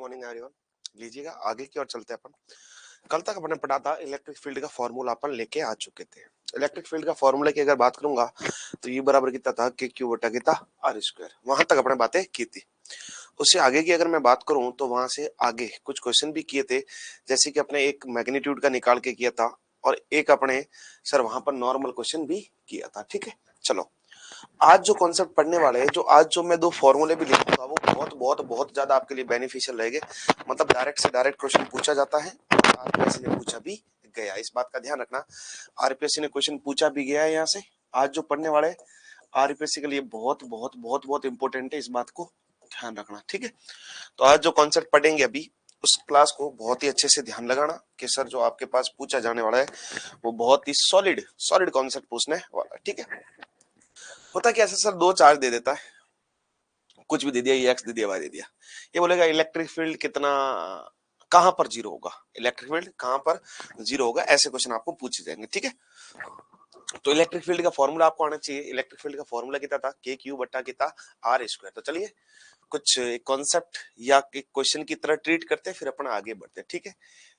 Morning everyone. लीजिएगा आगे की ओर चलते हैं अपन। कल तक अपने पढ़ा था इलेक्ट्रिक फील्ड का फॉर्मूला अपन लेके आ चुके थे। इलेक्ट्रिक फील्ड का फॉर्मूला की अगर बात करूंगा तो ये बराबर कितना था के क्यू बटा कितना आर स्क्वायर। वहां तक अपने बातें की थी। उससे आगे की अगर मैं बात करूं तो वहां से आगे कुछ क्वेश्चन भी किए थे, जैसे कि अपने एक मैग्नीट्यूड का निकाल के किया था और एक अपने सर वहां पर नॉर्मल क्वेश्चन भी किया था। ठीक है, चलो आज जो कॉन्सेप्ट पढ़ने वाले हैं, जो आज जो मैं दो फॉर्मूले भी लिखूंगा वो बहुत बहुत बहुत ज्यादा आपके लिए बेनिफिशियल रहेंगे। मतलब डायरेक्ट से डायरेक्ट क्वेश्चन पूछा जाता है, आरपीएससी ने पूछा भी गया, इस बात का ध्यान रखना। आरपीएससी ने क्वेश्चन पूछा भी गया है यहाँ से। आज जो पढ़ने वाले आरपीएससी के लिए बहुत बहुत बहुत बहुत इंपॉर्टेंट है, इस बात को ध्यान रखना। ठीक है, तो आज जो कॉन्सेप्ट पढ़ेंगे अभी उस क्लास को बहुत ही अच्छे से ध्यान लगाना कि सर जो आपके पास पूछा जाने वाला है वो बहुत ही सॉलिड सॉलिड कॉन्सेप्ट पूछने वाला है। ठीक है, होता क्या है सर, दो चार्ज दे देता है, कुछ भी दे दिया, ये एक्स दे दिया, वाई दे दिया, ये बोलेगा इलेक्ट्रिक फील्ड कितना, कहां पर जीरो होगा, इलेक्ट्रिक फील्ड कहां पर जीरो होगा, ऐसे क्वेश्चन आपको पूछे जाएंगे। ठीक है, तो इलेक्ट्रिक फील्ड का फॉर्मूला आपको आना चाहिए। इलेक्ट्रिक फील्ड का फॉर्मूला कितना था, के क्यू बट्टा कितना आर स्क्वायर। तो चलिए कुछ कॉन्सेप्ट या एक क्वेश्चन की तरह ट्रीट करते हैं, फिर अपन आगे बढ़ते हैं। ठीक है,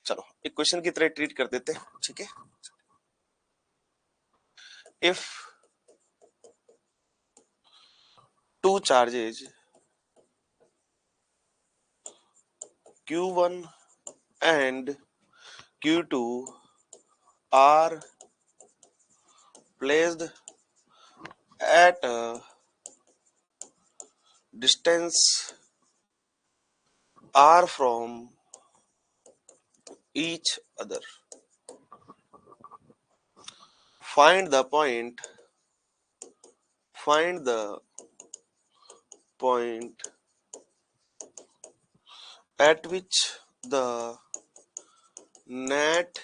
चलो एक क्वेश्चन की तरह ट्रीट कर देते हैं। ठीक है, if two charges Q1 and Q2 are placed at a distance r from each other. Find the point. Find the point at which the net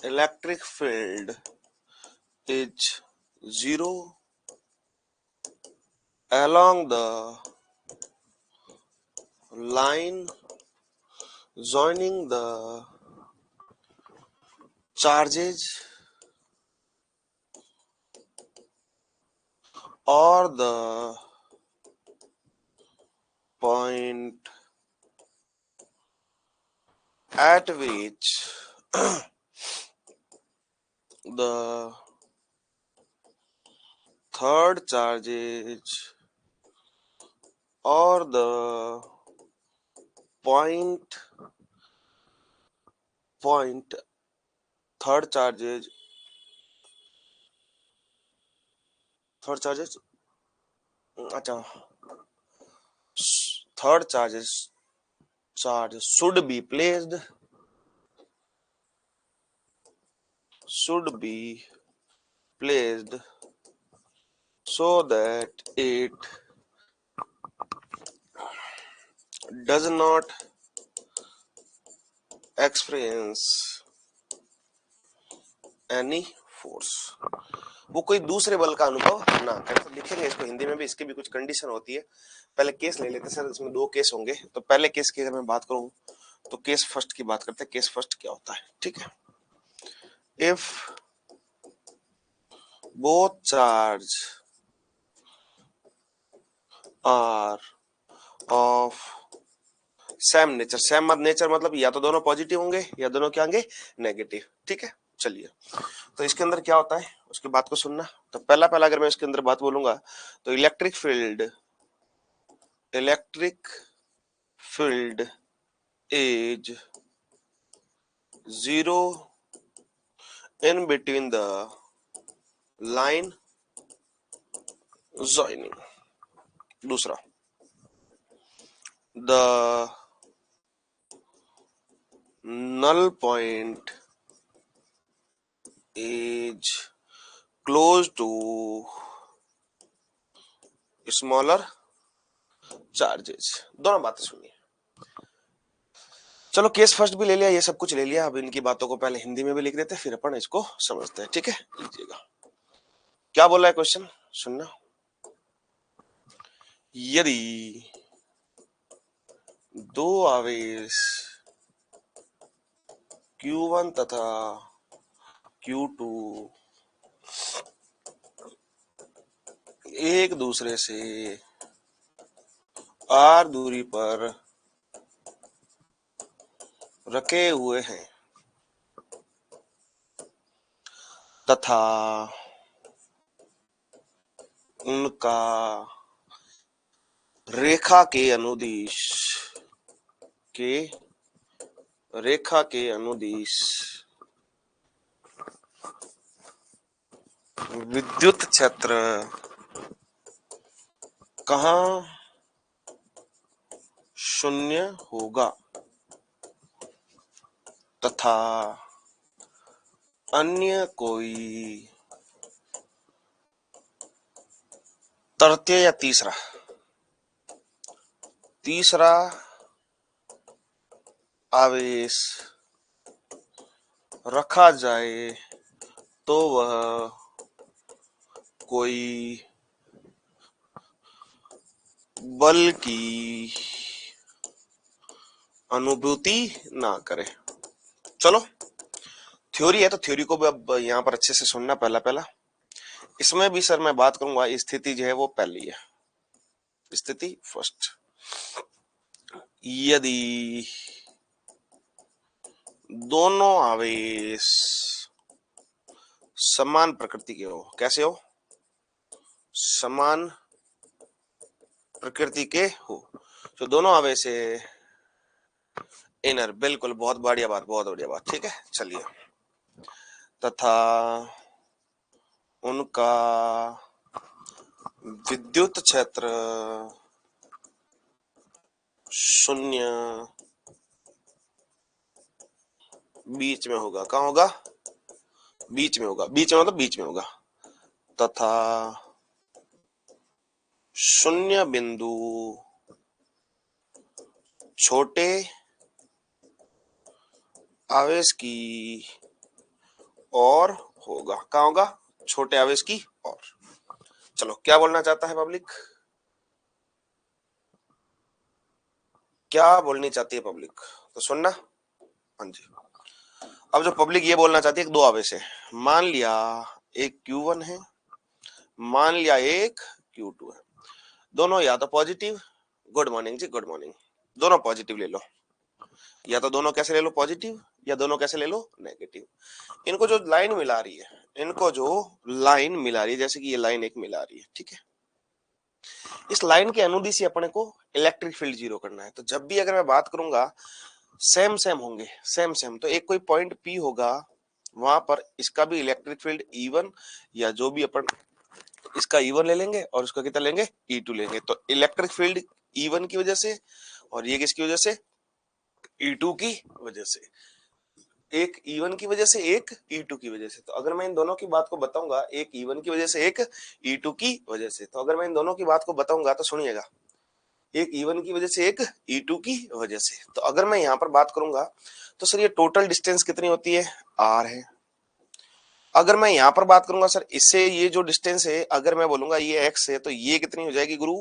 electric field is zero along the line joining the charges or the point at which the third charges or the point third charges अच्छा third charge should be placed so that it does not experience any force। वो कोई दूसरे बल का अनुभव ना करे। तो लिखेंगे इसको हिंदी में भी, इसकी भी कुछ कंडीशन होती है। पहले केस ले लेते हैं सर, इसमें दो केस होंगे। तो पहले केस की अगर मैं बात करूं तो केस फर्स्ट की बात करते हैं। केस फर्स्ट क्या होता है, ठीक है, if both charge are of same nature. Same nature मतलब या तो दोनों पॉजिटिव होंगे या दोनों क्या होंगे, नेगेटिव। ठीक है, चलिए तो इसके अंदर क्या होता है उसकी बात को सुनना। तो पहला अगर मैं इसके अंदर बात बोलूंगा तो electric field is zero in between the line joining. दूसरा, the null point is close to smaller charges। दोनों बातें सुनिए। चलो केस फर्स्ट भी ले लिया, ये सब कुछ ले लिया। अब इनकी बातों को पहले हिंदी में भी लिख देते हैं, फिर अपन इसको समझते हैं। ठीक है, लीजिएगा क्या बोला है क्वेश्चन, सुनना। यदि दो आवेश Q1 तथा Q2 एक दूसरे से r दूरी पर रखे हुए हैं तथा उनका रेखा के अनुदिश के रेखा के अनुदिश विद्युत क्षेत्र कहाँ शून्य होगा तथा अन्य कोई तृतीय या तीसरा आवेश रखा जाए तो वह कोई बल की अनुभूति ना करे। चलो थ्योरी है तो थ्योरी को भी अब यहाँ पर अच्छे से सुनना। पहला इसमें भी सर मैं बात करूंगा, स्थिति जो है वो पहली है, स्थिति फर्स्ट। यदि दोनों आवेश समान प्रकृति के हो, कैसे हो, समान प्रकृति के हो, तो दोनों आवेश है इनर, बिल्कुल बहुत बढ़िया बात, बहुत बढ़िया बात, ठीक है। चलिए, तथा उनका विद्युत क्षेत्र शून्य बीच में होगा। कहाँ होगा? बीच में होगा। बीच में मतलब बीच में होगा। तथा शून्य बिंदु छोटे आवेश की ओर होगा। कहाँ होगा? छोटे आवेश की ओर। चलो, क्या बोलना चाहता है पब्लिक? क्या बोलनी चाहती है पब्लिक? तो सुनना। हाँ जी। अब जो पब्लिक ये बोलना चाहती है कि दो आवेश है, मान लिया एक Q1 है, मान लिया एक Q2 है, दोनों या तो पॉजिटिव, गुड मॉर्निंग जी, गुड मॉर्निंग, दोनों पॉजिटिव ले लो, या तो दोनों कैसे ले लो? पॉजिटिव, या दोनों कैसे ले लो? नेगेटिव। इनको जो लाइन मिला रही है, इनको जो लाइन मिला रही है, जैसे कि ये लाइन एक मिला रही है, ठीक है, इस लाइन के अनुदिश ही अपने को इलेक्ट्रिक फील्ड जीरो करना है। तो जब भी अगर मैं बात करूंगा सेम सेम होंगे, सेम सेम, तो एक कोई पॉइंट P होगा, वहां पर इसका भी इलेक्ट्रिक फील्ड E1, या जो भी अपन इसका E1 ले लेंगे और उसका कितना लेंगे? E2 लेंगे। तो इलेक्ट्रिक फील्ड E1 की वजह से, और ये किसकी वजह से? E2 की वजह से। एक E1 की वजह से, एक E2 की वजह से। तो अगर मैं इन दोनों की बात को बताऊंगा, एक E1 की वजह से, एक E2 की वजह से, तो अगर मैं इन दोनों की बात को बताऊंगा तो सुनिएगा, एक E1 की वजह से, एक E2 की वजह से। तो अगर मैं यहां पर बात करूंगा तो सर ये टोटल डिस्टेंस कितनी होती है? R है। अगर मैं यहां पर बात करूंगा सर, इससे ये जो डिस्टेंस है, अगर मैं बोलूंगा ये x है, तो ये कितनी हो जाएगी गुरु?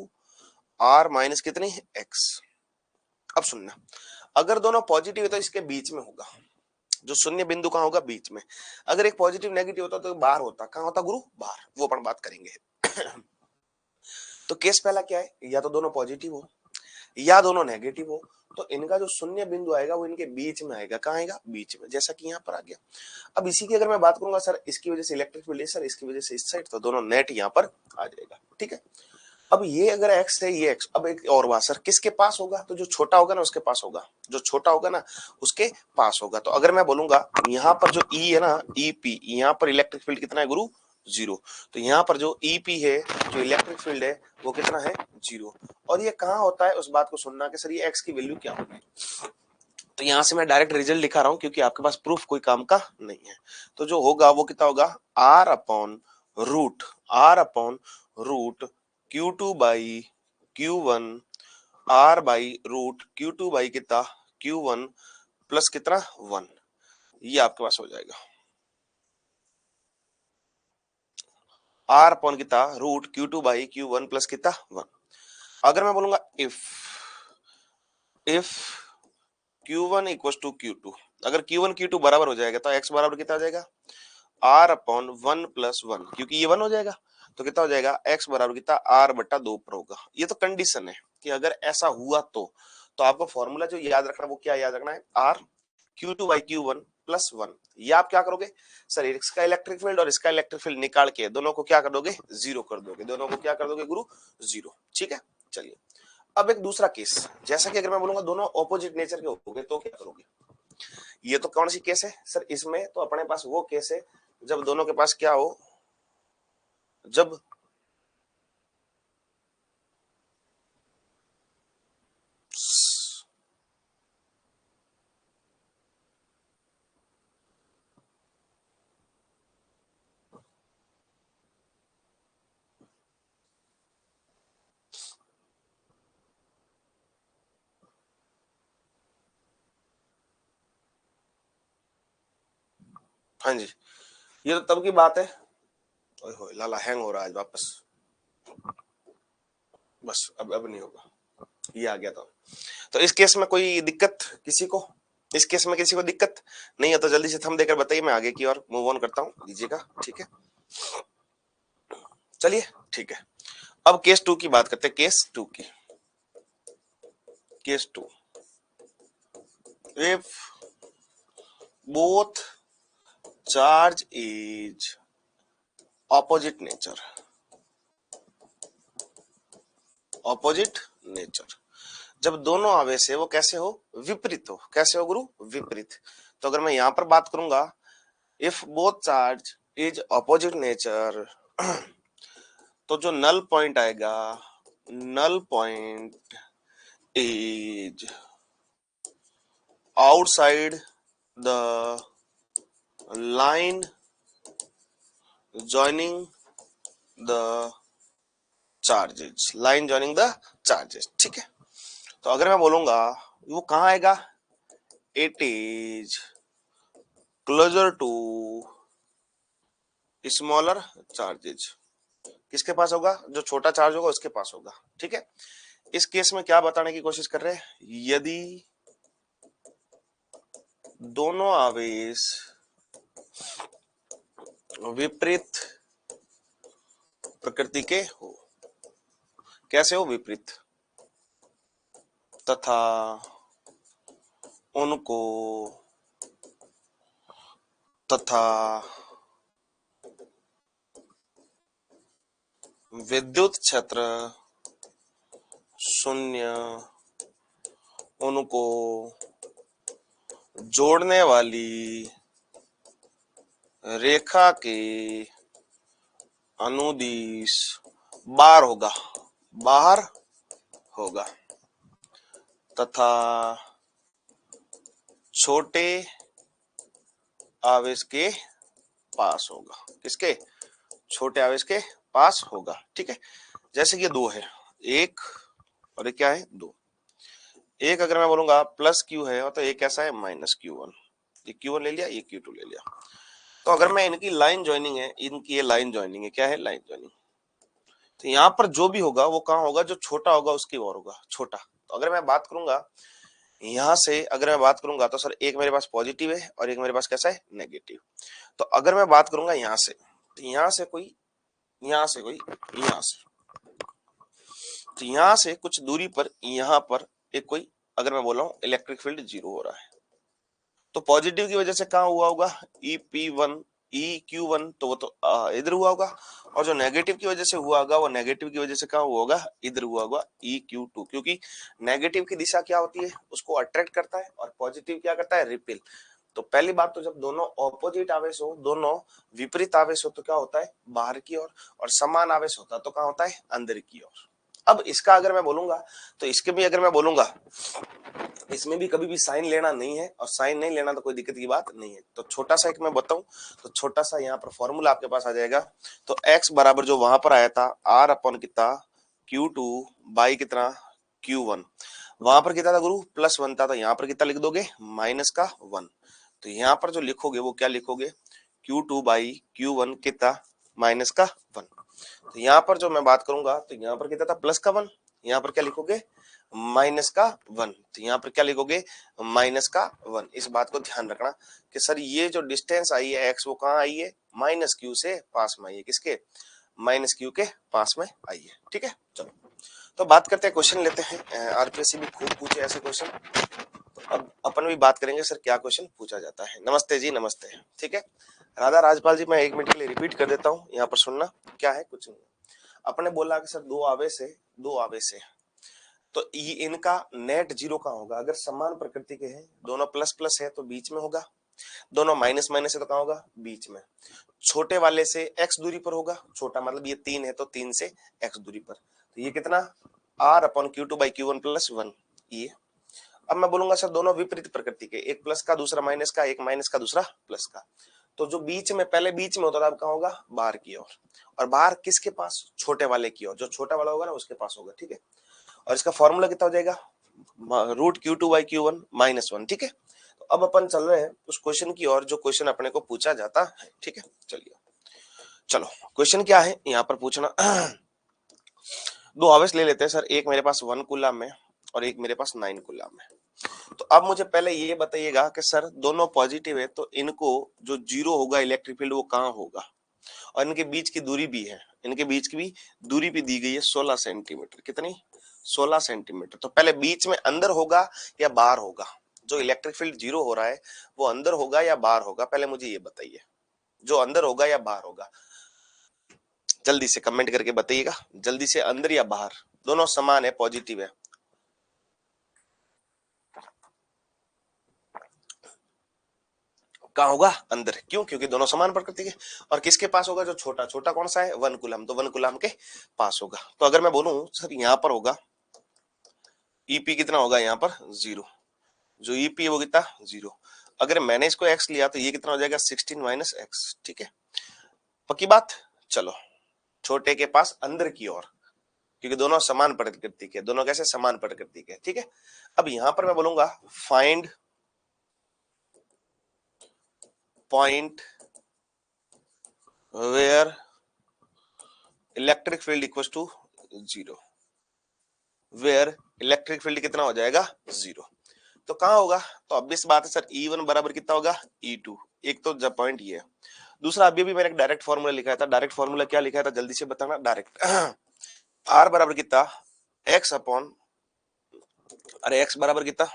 R माइनस कितनी? x। अब सुनना, अगर दोनों पॉजिटिव है तो इसके बीच में होगा, जो शून्य बिंदु कहाँ होगा? बीच में। अगर एक पॉजिटिव नेगेटिव होता तो बाहर होता। कहाँ होता गुरु? बाहर। वो अपन बात करेंगे। तो केस पहला क्या है? या तो दोनों पॉजिटिव हो या दोनों नेगेटिव हो, तो इनका जो शून्य बिंदु आएगा वो इनके बीच में आएगा। कहाँ आएगा? बीच में, जैसा कि यहाँ पर आ गया। अब इसी की अगर मैं बात करूंगा सर, इसकी वजह से इलेक्ट्रिक फील्ड है सर, इसकी वजह से इस साइड, तो दोनों नेट यहाँ पर आ जाएगा, ठीक है। अब ये अगर x है, ये x, अब एक और बात सर, किसके पास होगा? तो जो छोटा होगा ना उसके पास होगा, जो छोटा होगा ना उसके पास होगा। तो अगर मैं बोलूंगा यहाँ पर जो E है ना, EP, यहाँ पर इलेक्ट्रिक फील्ड कितना है गुरु? 0। तो यहाँ पर जो EP है, जो इलेक्ट्रिक फील्ड है, वो कितना है? 0। और ये कहाँ होता है उस बात को सुनना कि सर ये x की वैल्यू क्या होगी। तो यहां से मैं डायरेक्ट रिजल्ट लिखा रहा हूं, क्योंकि आपके पास प्रूफ कोई काम का नहीं है। तो जो होगा वो कितना होगा? R upon root, R upon root Q2 by Q1, R by root Q2 by कितना? Q1 प्लस कितना? 1। ये आपके पास हो जाएगा। R अपॉन कितना? Root Q2 by Q1 plus कितना? 1। अगर मैं बोलूंगा if Q1 equal to Q2, अगर Q1 Q2 बराबर हो जाएगा तो x बराबर कितना हो जाएगा? R अपॉन 1 प्लस 1, क्योंकि ये 1 हो जाएगा, तो कितना हो जाएगा? x बराबर कितना? R बटा 2 पर होगा। ये तो कंडीशन है कि अगर ऐसा हुआ तो आपको फॉर्मूला जो याद रखना, वो क्या याद रखना है? R Q2/Q1 plus 1। ये आप क्या करोगे सर, इसका इलेक्ट्रिक फील्ड और इसका इलेक्ट्रिक फील्ड निकाल के दोनों को क्या कर दोगे, जीरो कर दोगे। दोनों को क्या कर दोगे गुरु, जीरो। ठीक है, चलिए अब एक दूसरा केस, जैसा कि अगर मैं बोलूंगा दोनों ऑपोजिट नेचर के होंगे तो क्या करोगे। ये तो कौन सी केस है सर, इसमें तो अपने पास वो केस है जब दोनों के पास क्या हो, जब हाँ जी, ये तो तब की बात है। ओए होए लाला हैंग हो रहा है आज वापस, बस अब नहीं होगा, ये आ गया तो इस केस में कोई दिक्कत किसी को, इस केस में किसी को दिक्कत नहीं है तो जल्दी से थंब देकर बताइए, मैं आगे की ओर मूव ऑन करता हूं, दीजिएगा। ठीक है, चलिए ठीक है, अब केस 2 की बात करते हैं। केस 2 की, case 2, if both charge is opposite nature, opposite nature, जब दोनों आवेश है वो कैसे हो, विपरीत हो। कैसे हो गुरु, विपरीत। तो अगर मैं यहां पर बात करूंगा if both charge is opposite nature, तो जो नल पॉइंट आएगा, null point is outside the line joining the charges, line joining the charges। ठीक है, तो अगर मैं बोलूंगा वो कहां आएगा, it is closer to smaller charges, किसके पास होगा, जो छोटा चार्ज होगा उसके पास होगा। ठीक है, इस केस में क्या बताने की कोशिश कर रहे हैं, यदि दोनों आवेश विपरीत प्रकृति के हो, कैसे हो, विपरीत, तथा उनको विद्युत क्षेत्र शून्य उनको जोड़ने वाली रेखा के अनुदिश बाहर होगा, बाहर होगा, तथा छोटे आवेश के पास होगा, किसके, छोटे आवेश के पास होगा। ठीक है, जैसे कि ये दो है, एक और ये क्या है, दो। एक अगर मैं बोलूंगा प्लस क्यू है और तो एक ऐसा है माइनस Q1, ये Q1 ले लिया, ये Q2 ले लिया। तो अगर मैं इनकी लाइन ज्वाइनिंग है, इनकी ये लाइन ज्वाइनिंग है, क्या है, लाइन ज्वाइनिंग। तो यहाँ पर जो भी होगा वो कहाँ होगा, जो छोटा होगा उसकी ओर होगा, छोटा। तो अगर मैं बात करूंगा यहाँ से, अगर मैं बात करूंगा तो सर एक मेरे पास पॉजिटिव है और एक मेरे पास कैसा है, नेगेटिव। तो अगर मैं बात करूंगा यहाँ से, तो यहाँ से कोई, यहाँ से कोई, यहाँ से, तो यहाँ से कुछ दूरी पर यहाँ पर एक कोई, अगर मैं बोल रहा हूँ इलेक्ट्रिक फील्ड जीरो हो रहा है, तो पॉजिटिव की वजह से कहाँ हुआ होगा, EP1 EQ1, तो वो तो इधर हुआ होगा, और जो नेगेटिव की वजह से हुआ होगा वो नेगेटिव की वजह से कहाँ हुआ होगा, इधर हुआ होगा EQ2, क्योंकि नेगेटिव की दिशा क्या होती है, उसको अट्रैक्ट करता है, और पॉजिटिव क्या करता है, रिपेल। तो पहली बात तो जब दोनों ऑपोजिट आवेश हो, दोनों विपरीत आवेश हो, तो क्या होता है, बाहर की ओर, और समान आवेश होता तो कहाँ होता है, अंदर की ओर। अब इसका अगर मैं बोलूंगा तो इसके भी अगर मैं बोलूंगा, इसमें भी कभी भी साइन लेना नहीं है, और साइन नहीं लेना तो कोई दिक्कत की बात नहीं है। तो छोटा सा एक मैं बताऊं, तो छोटा सा यहाँ पर फॉर्मूला आपके पास आ जाएगा। तो x बराबर जो वहां पर आया था r अपॉन कितना, Q2 बाई कितना, Q1, वहां पर कितना था गुरु, +1 था, तो यहाँ पर कितना लिख दोगे, -1। तो यहाँ पर जो लिखोगे वो क्या लिखोगे, Q2 बाई Q1 कितना, -1। तो यहाँ पर जो मैं बात करूंगा तो यहाँ पर कितना था, +1, यहाँ पर क्या लिखोगे, -1। तो यहाँ पर क्या लिखोगे, -1। इस बात को ध्यान रखना कि सर ये जो डिस्टेंस आई है x, वो कहाँ आई है, -q से पास में आई है, किसके, -q के पास में आई है। ठीक है, चलो तो बात करते हैं, क्वेश्चन लेते हैं। आरपीएससी भी खूब पूछे ऐसे क्वेश्चन, अब अपन भी बात करेंगे सर क्या क्वेश्चन पूछा जाता है। नमस्ते जी, नमस्ते। ठीक है राधा राजपाल जी, मैं 1 मिनट के लिए रिपीट कर देता हूँ, यहाँ पर सुनना। क्या है, कुछ नहीं। अपने बोला कि सर दो आवेश है तो ये इनका नेट जीरो कहाँ होगा? अगर समान प्रकृति के हैं, दोनों प्लस प्लस है तो बीच में होगा, दोनों माइनस माइनस है तो कहाँ होगा? बीच में। छोटे वाले से x दूरी पर होगा, छोटा मतलब ये 3 है तो 3 से x दूरी पर, तो ये कितना? r अपॉन q2/q1 + 1 ये। अब मैं बोलूंगा सर दोनों विपरीत प्रकृति के, एक प्लस का दूसरा माइनस का, एक माइनस का दूसरा प्लस का, तो जो बीच में पहले बीच में होता था अब कहाँ होगा? बाहर की ओर। और बाहर किसके पास? छोटे वाले की ओर, जो छोटा वाला होगा ना उसके पास होगा। ठीक है, और इसका फॉर्मूला कितना हो जाएगा? √q2/q1 - 1। ठीक है, तो अब अपन चल रहे हैं उस क्वेश्चन की ओर जो क्वेश्चन अपने को पूछा जाता है। ठीक है, चलिए चलो क्वेश्चन क्या है यहाँ पर पूछना। दो आवेश ले लेते हैं सर, एक मेरे पास 1 कूलम है और एक मेरे पास 9 कूलम है। तो अब मुझे पहले ये बताइएगा कि सर दोनों पॉजिटिव है तो इनको जो जीरो होगा इलेक्ट्रिक फील्ड वो कहाँ होगा? और इनके बीच की दूरी भी है, इनके बीच की भी दूरी भी दी गई है 16 सेंटीमीटर। कितनी? 16 सेंटीमीटर। तो पहले बीच में अंदर होगा या बाहर होगा? जो इलेक्ट्रिक फील्ड जीरो हो रहा है वो अंदर होगा या बाहर होगा? पहले मुझे ये बताइए, जो अंदर होगा या बाहर होगा? जल्दी से कमेंट करके बताइएगा, जल्दी से। अंदर या बाहर? दोनों समान है, पॉजिटिव है। कहाँ होगा? अंदर। क्यों? क्योंकि दोनों समान प्रकृति के। और किसके पास होगा? जो छोटा, छोटा कौन सा है? 1 कूलम, तो 1 कूलम के पास होगा। तो अगर मैं बोलूं सर यहाँ पर होगा ईपी कितना होगा? यहाँ पर 0। जो ईपी है वो कितना? 0। अगर मैंने इसको x लिया तो ये कितना हो जाएगा? 16 - x। ठीक है, पक्की बात। चलो छोटे के पास अंदर की ओर, क्योंकि दोनों समान प्रकृति के, दोनों कैसे? समान प्रकृति के। ठीक है, अब यहां पर मैं बोलूंगा find point where electric field equals to 0। Where electric field कितना हो जाएगा? 0। तो कहां होगा? तो ऑब्वियस बात है सर E1 बराबर कितना होगा? E2। एक तो जब पॉइंट ये है, दूसरा अभी भी मैंने एक डायरेक्ट फॉर्मूला लिखा था। डायरेक्ट फॉर्मूला क्या लिखा था जल्दी से बताना? डायरेक्ट R बराबर कितना? x अपॉन, अरे x बराबर कितना?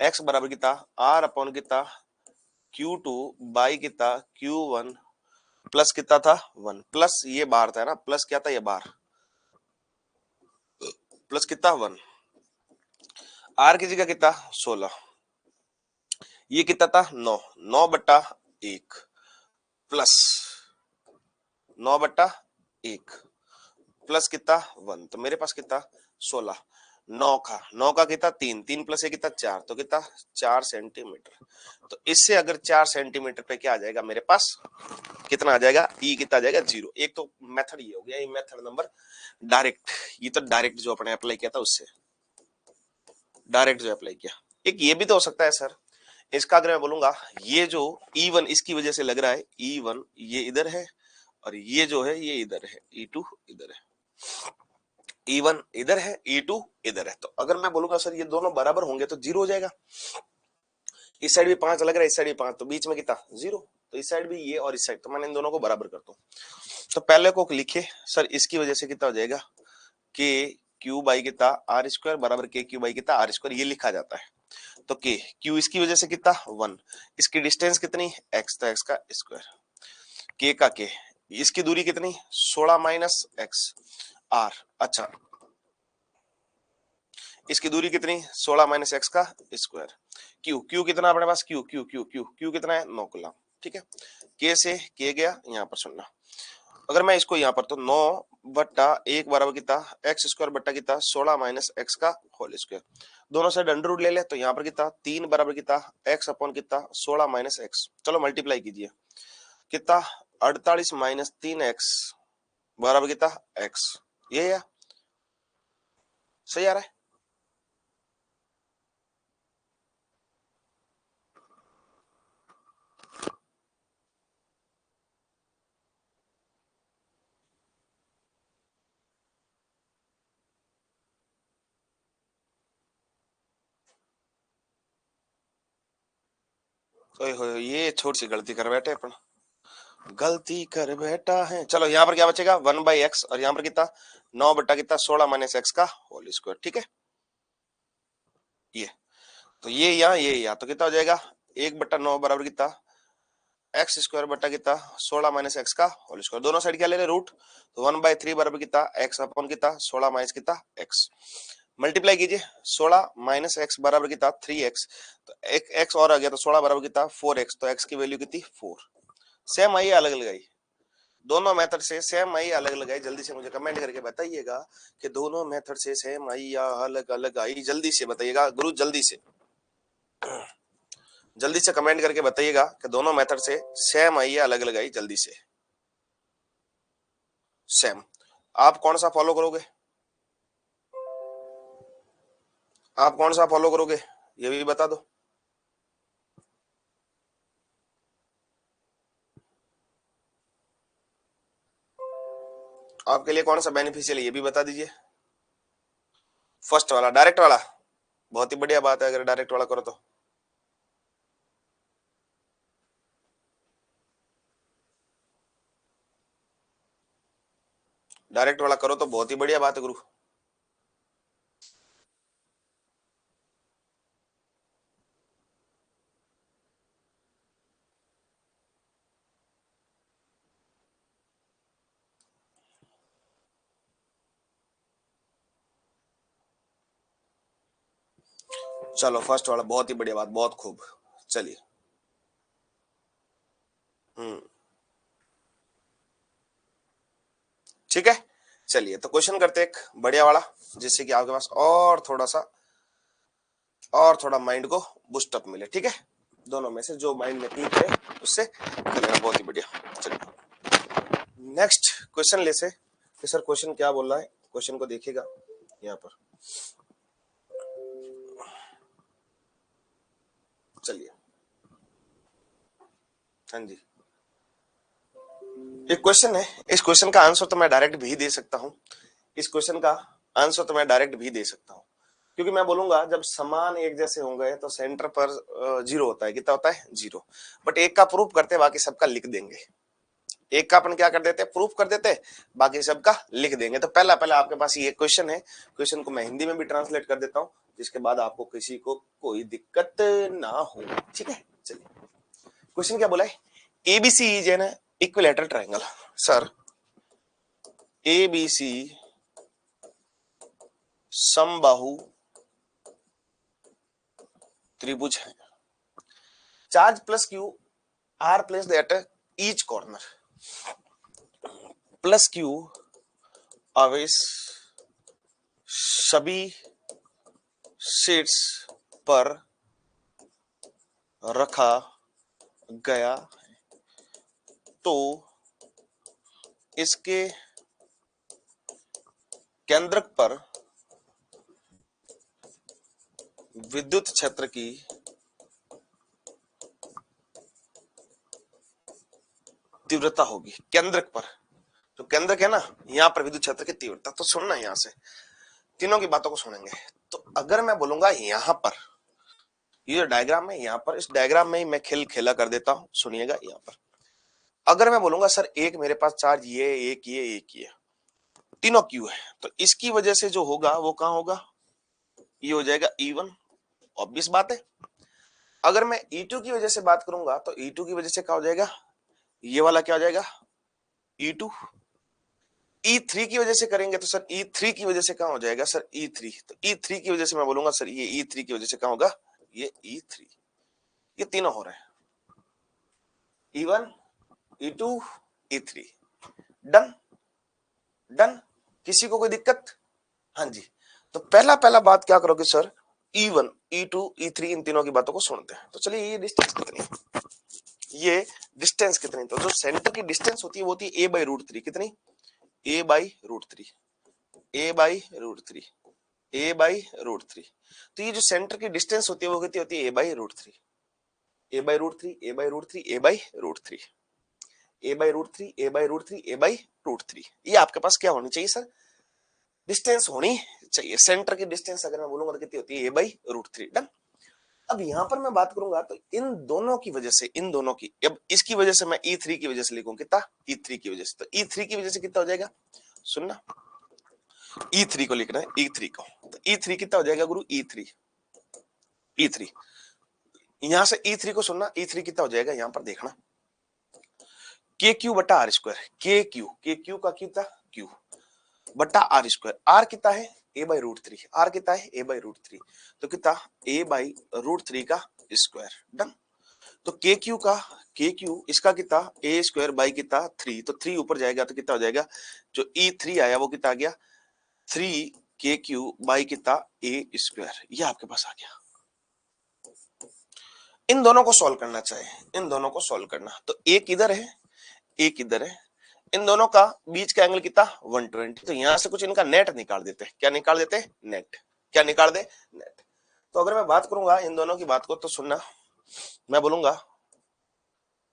x बराबर कितना? R अपॉन कितना? Q2 बाई कितना? Q1 प्लस कितना था? 1। प्लस ये बार था ना, प्लस क्या था? ये बार, प्लस कितना? 1। R की जगह कितना? 16। ये कितना था? 9। 9/1 प्लस 9/1 प्लस कितना? 1। तो मेरे पास कितना? 16। 9 का कितना? 3। 3 प्लस 1 कितना? 4। तो कितना? 4 सेंटीमीटर। तो इससे अगर 4 सेंटीमीटर पे क्या आ जाएगा मेरे पास? कितना आ जाएगा? ई कितना आ जाएगा? 0। एक तो मेथड ये हो गया, ये मेथड नंबर डायरेक्ट। ये तो डायरेक्ट जो अपने अप्लाई किया था उससे डायरेक्ट जो अप्लाई किया। एक ये भी तो हो सकता है सर, इसका अगर मैं बोलूंगा ये जो E1 इसकी वजह से लग रहा है, E1 ये इधर है और ये जो है ये इधर है, E2 इधर है। E1 इधर है, E2 इधर है। तो अगर मैं बोलूंगा सर ये दोनों बराबर होंगे तो 0 हो जाएगा। इस साइड भी 5 लग रहा है, इस साइड भी 5, तो बीच में कितना? 0। तो इस साइड भी ये और इस साइड, तो मैंने इन दोनों को बराबर कर दो। तो पहले को लिखे सर, इसकी वजह से कितना हो जाएगा? के क्यू बाई कितना? R² बराबर के क्यू बाई कितना? R²। ये लिखा जाता है। तो के क्यू इसकी वजह से कितना? 1। इसकी डिस्टेंस कितनी? x, तो x का स्क्वायर। के का के, इसकी दूरी कितनी? 16 - x r। अच्छा, इसकी दूरी कितनी? 16 - x का स्क्वायर। क्यू, क्यू कितना अपने पास? Q Q Q Q Q कितना है? 9 कूलम। ठीक है, के से के गया, यहाँ पर सुनना। अगर मैं इसको यहाँ पर, तो 9/1 बराबर कितना? x² बट्टा कितना? 16 - x का होल स्क्वायर। दोनों साइड अंडर रूट ले ले, तो यहाँ पर कितना? 3 बराबर कितना? x अपॉन कितना? 16 - x। चलो मल्टीप्लाई कीजिए, कितना? 48 - 3x बराबर कितना? x। ये है, सही आ रहा है? ओए होए, ये छोटी सी गलती कर बैठे अपन, गलती कर बैठा है। चलो यहाँ पर क्या बचेगा? 1/x, और यहाँ पर कितना? 9 बट्टा कितना? 16 - x का होल स्क्वायर। ठीक है, ये तो ये यहाँ तो कितना हो जाएगा 1/9 बराबर कितना एक्स स्क्वायर बटा कितना 16 माइनस एक्स का होल स्क्वायर। दोनों साइड क्या ले रहे रूट, तो 1/3 बराबर कितना एक्स अपॉन कितना 16 माइनस कितना एक्स। मल्टीप्लाई कीजिए 16 माइनस एक्स बराबर कितना 3x, तो एक एक्स और आ गया तो 16 बराबर कितना 4x, तो x की वैल्यू कितनी 4। सेम आई अलग अलग आई, दोनों मेथड से सेम आई अलग अलग आई। जल्दी से मुझे कमेंट करके बताइएगा कि दोनों मेथड से सेम आई या अलग अलग आई, जल्दी से बताइएगा गुरु, जल्दी से कमेंट करके बताइएगा कि दोनों मेथड से सेम आई या अलग अलग आई, जल्दी से। सेम, आप कौन सा फॉलो करोगे, आप कौन सा फॉलो करोगे ये भी बता दो। आपके लिए कौन सा बेनिफिशियल है ये भी बता दीजिए। फर्स्ट वाला डायरेक्ट वाला, बहुत ही बढ़िया बात है अगर डायरेक्ट वाला करो तो। डायरेक्ट वाला करो तो बहुत ही बढ़िया बात है गुरु। चलो फर्स्ट वाला बहुत ही बढ़िया बात, बहुत खूब। चलिए ठीक है, चलिए तो क्वेश्चन करते एक बढ़िया वाला, जिससे कि आपके पास और थोड़ा माइंड को बूस्टअप मिले। ठीक है, दोनों में से जो माइंड में ठीक है उससे कर लेना, बहुत ही बढ़िया। चलिए नेक्स्ट क्वेश्चन ले से कि सर क्वेश्चन क्या बोल रहा है, क्वेश्चन को देखिएगा यहाँ पर। चलिए हाँ जी, एक क्वेश्चन है, इस क्वेश्चन का आंसर तो मैं डायरेक्ट भी दे सकता हूँ, इस क्वेश्चन का आंसर तो मैं डायरेक्ट भी दे सकता हूँ, क्योंकि मैं बोलूंगा जब समान एक जैसे होंगे तो सेंटर पर जीरो होता है, कितना होता है जीरो। बट एक का प्रूफ करते बाकी सबका लिख देंगे, एक का अपन क्या कर देते हैं प्रूफ कर देते हैं, बाकी सबका लिख देंगे। तो पहला पहला आपके पास ये क्वेश्चन है, क्वेश्चन को मैं हिंदी में भी ट्रांसलेट कर देता हूँ, जिसके बाद आपको किसी को कोई दिक्कत ना हो। ठीक है, चलिए क्वेश्चन क्या बोला है, ABC is an equilateral triangle. Sir ABC समबाहु त्रिभुज है, charge plus Q R placed at each corner, plus Q आवेश सभी शीट्स पर रखा गया, तो इसके केंद्रक पर विद्युत क्षेत्र की तीव्रता होगी। केंद्रक पर, जो केंद्रक है ना यहाँ पर विद्युत क्षेत्र की तीव्रता, तो सुनना यहाँ से तीनों की बातों को सुनेंगे। तो अगर मैं बोलूंगा यहाँ पर ये जो डायग्राम है, यहाँ पर इस डायग्राम में ही मैं खेल खेला कर देता हूं, सुनिएगा यहाँ पर। अगर मैं बोलूंगा सर एक मेरे पास चार्ज ये एक ये तीनों क्यू है, तो इसकी वजह से जो होगा वो कहां होगा, ये हो जाएगा E1, ऑब्वियस बात है। अगर मैं E2 की वजह से बात करूंगा तो E2 की वजह से क्या हो जाएगा, ये वाला क्या हो जाएगा E2। E3 की वजह से करेंगे तो सर E3 की वजह से कहां हो जाएगा सर E3, तो E3 की वजह से मैं बोलूंगा सर ये E3 की वजह से कहां होगा ये E3। ये तीनों हो रहे हैं E1 E2 E3, done done, किसी को कोई दिक्कत। हाँ जी, तो पहला पहला बात क्या करोगे सर E1 E2 E3 इन तीनों की बातों को सुनते हैं। तो चलिए ये डिस्टेंस कितनी, ये डिस्टेंस कितनी, तो जो सेंटर की डिस्टेंस होती है वो होती है a/√3, कितनी a/√3, a/√3, a/√3। तो ये जो सेंटर की डिस्टेंस होती है वो कितनी होती है a/√3, a/√3, a/√3, a/√3, a/√3, a/√3, a/√3। ये आपके पास क्या होनी चाहिए सर, डिस्टेंस होनी चाहिए। सेंटर की डिस्टेंस अगर मैं बोलूंगा तो कितनी होती है a/√3, डन। अब यहां पर मैं बात करूंगा तो इन दोनों की वजह से, इन दोनों की, अब इसकी वजह से मैं E3 की वजह से लिखूं कितना E3 की वजह से, तो E3 की वजह से कितना हो जाएगा, सुनना E3 को लिखना है, E3 को, तो E3 कितना हो जाएगा गुरु E3, E3, यहां से E3 को सुनना, E3 कितना हो जाएगा यहां पर देखना, के क्यू बटा आर स्क्वायर, के क्यू का कितना क्यू बटा आर स्क्वायर, आर कितना है ए बाई रूट थ्री, आर कितना है ए बाई रूट थ्री, तो कितना ए बाई रूट थ्री का स्क्वायर, डन। तो के क्यू इसका कितना ए स्क्वायर बाई कितना थ्री, तो थ्री ऊपर जाएगा तो कितना हो जाएगा, जो E3 आया वो कितना आ गया थ्री के क्यू बाई कितना ए स्क्वायर, ये आपके पास आ गया। इन दोनों को सॉल्व करना चाहिए, इन दोनों को सॉल्व करना, तो एक इधर है एक इधर है, इन दोनों का बीच का एंगल कितना 120, तो यहां से कुछ इनका नेट निकाल देते हैं, क्या निकाल देते हैं नेट, क्या निकाल दे नेट। तो अगर मैं बात करूंगा इन दोनों की बात को तो सुनना, मैं बोलूंगा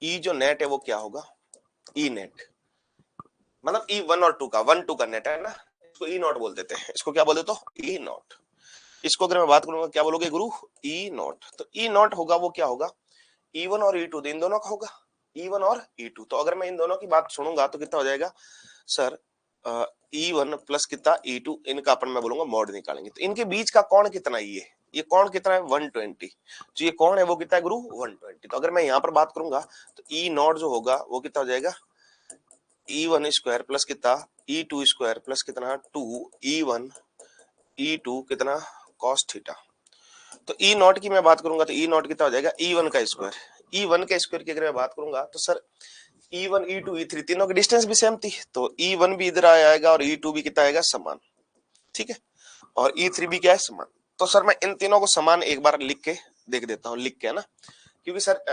ई जो नेट है वो क्या होगा, ई नेट मतलब ई वन और टू का, वन टू का नेट है ना, इसको ई नॉट बोल देते हैं, इसको क्या बोल देते हो ई नॉट। इसको अगर मैं बात करूंगा क्या बोलोगे गुरु ई नॉट, तो ई नॉट होगा वो क्या होगा E1 और E2, इन दोनों का होगा E1 और E2। तो अगर मैं इन दोनों की बात सुनूंगा तो कितना हो जाएगा सर E1 प्लस कितना E2, इनका अपन मैं बोलूंगा मॉड निकालेंगे, तो इनके बीच का कोण कितना ये कोण कितना है 120, जो ये कोण है वो कितना है गुरु 120। तो अगर मैं यहाँ पर बात करूंगा तो E नॉट जो होगा वो कितना हो जाएगा E1 स्क्वायर प्लस कितना E2 स्क्वायर प्लस कितना 2 E1 E2 कितना cos थीटा। तो ई नॉट की मैं बात करूंगा तो ई नॉट कितना हो जाएगा E1 का स्क्वायर, E1 के स्क्वायर की अगर मैं बात करूंगा तो सर E1 E2 E3 तीनों की डिस्टेंस भी सेम थी, तो E1 भी इधर आएगा और E2 भी कितना आएगा समान, ठीक है, और E3 भी क्या है समान। तो सर मैं इन तीनों को समान एक बार लिख के देख देता हूँ, लिख के ना, क्योंकि सर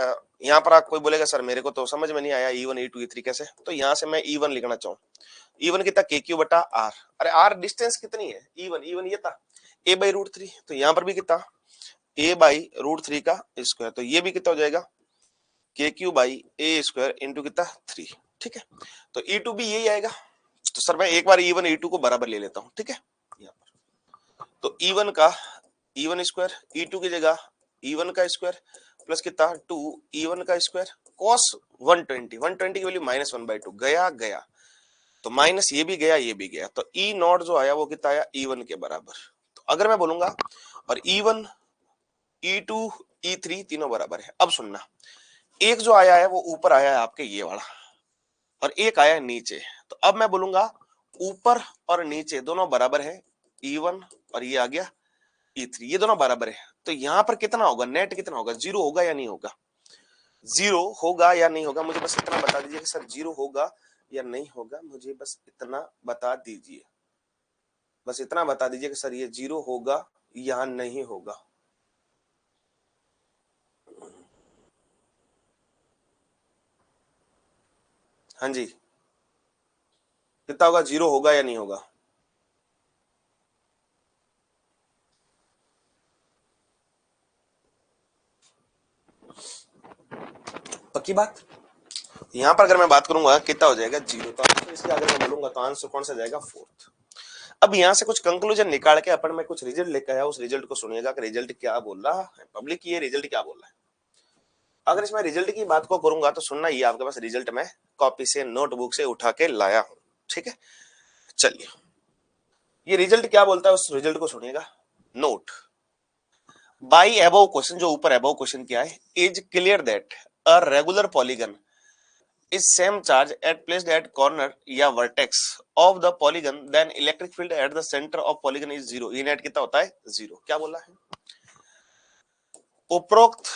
यहाँ पर आप कोई बोलेगा सर मेरे को तो समझ में नहीं आया E1 E2 E3 कैसे, तो यहाँ से मैं E1 लिखना चाहूँ, E1 कितना के क्यू बटा आर, अरे आर डिस्टेंस कितनी है E1 ये था ए बाई रूट थ्री, तो यहाँ पर भी कितना ए बाई रूट थ्री का स्क्वायर, तो ये भी कितना हो जाएगा के Q by A square into कितना थ्री, ठीक है। तो E2 भी यही आएगा, तो सर मैं एक बार E1 E2 को बराबर ले लेता हूँ, ठीक है, यहाँ पर तो E1 का E1 स्क्वायर E2 की जगह E1 का स्क्वायर प्लस कितना 2 E1 का स्क्वायर cos 120 की वैल्यू -1/2 गया गया, तो माइनस ये भी गया ये भी गया, तो E नॉट जो आया वो कितना आया E1 के बराबर। तो अगर मैं बोलूंगा और E1 E2 E3 तीनों बराबर है, अब सुनना एक जो आया है वो ऊपर आया है आपके ये वाला और एक आया है नीचे, तो अब मैं बोलूंगा ऊपर और नीचे दोनों बराबर है E1 और ये आ गया E3, ये दोनों बराबर है, तो यहां पर कितना होगा नेट कितना होगा, जीरो होगा या नहीं होगा, जीरो होगा या नहीं होगा, मुझे बस इतना बता दीजिए कि सर जीरो होगा या नहीं होगा, मुझे बस इतना बता दीजिए, बस इतना बता दीजिए कि सर ये जीरो होगा या नहीं होगा। हाँ जी कितना होगा, जीरो होगा या नहीं होगा, पक्की बात। यहां पर अगर मैं बात करूंगा कितना हो जाएगा जीरो, तो इसलिए अगर मैं बोलूंगा तो आंसर कौन सा जाएगा फोर्थ। अब यहां से कुछ कंक्लूजन निकाल के अपन में कुछ रिजल्ट लेकर आया, उस रिजल्ट को सुनिएगा कि रिजल्ट क्या बोल रहा है पब्लिक, ये रिजल्ट क्या बोल रहा है। अगर इसमें रिजल्ट की बात को करूंगा तो सुनना, ये आपके पास रिजल्ट मैं कॉपी से नोटबुक से उठा के लाया हूं, ठीक है। चलिए ये रिजल्ट क्या बोलता है उस रिजल्ट को सुनिएगा। नोट बाई अबव क्वेश्चन, जो ऊपर अबव क्वेश्चन क्या है, is clear that a regular polygon is same charge at placed at corner या vertex of the polygon, then electric field at the center of polygon is zero, E net कितना होता है zero, क्या बोला है। उपरोक्त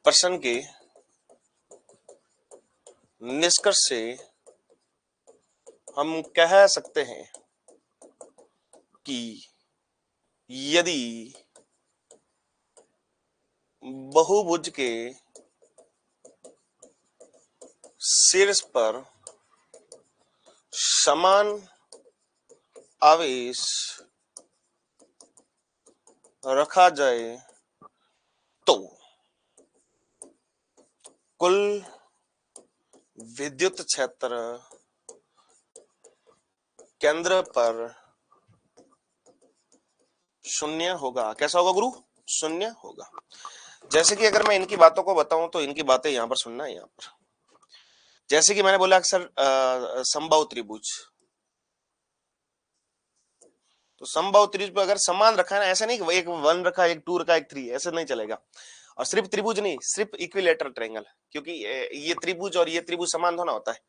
प्रश्न के निष्कर्ष से हम कह सकते हैं कि यदि बहुभुज के शीर्ष पर समान आवेश रखा जाए तो कुल विद्युत क्षेत्र केंद्र पर शून्य होगा। कैसा होगा गुरु, शून्य होगा। जैसे कि अगर मैं इनकी बातों को बताऊं तो इनकी बातें यहां पर सुनना है। यहां पर जैसे कि मैंने बोला अक्सर समबाहु त्रिभुज, तो समबाहु त्रिभुज पे अगर समान रखा है ना, ऐसा नहीं कि एक 1 रखा, एक 2 रखा, एक 3, ऐसे नहीं चलेगा। और सिर्फ त्रिभुज नहीं, सिर्फ इक्विलेटरल ट्रायंगल, क्योंकि ये त्रिभुज और ये त्रिभुज समान होना होता है।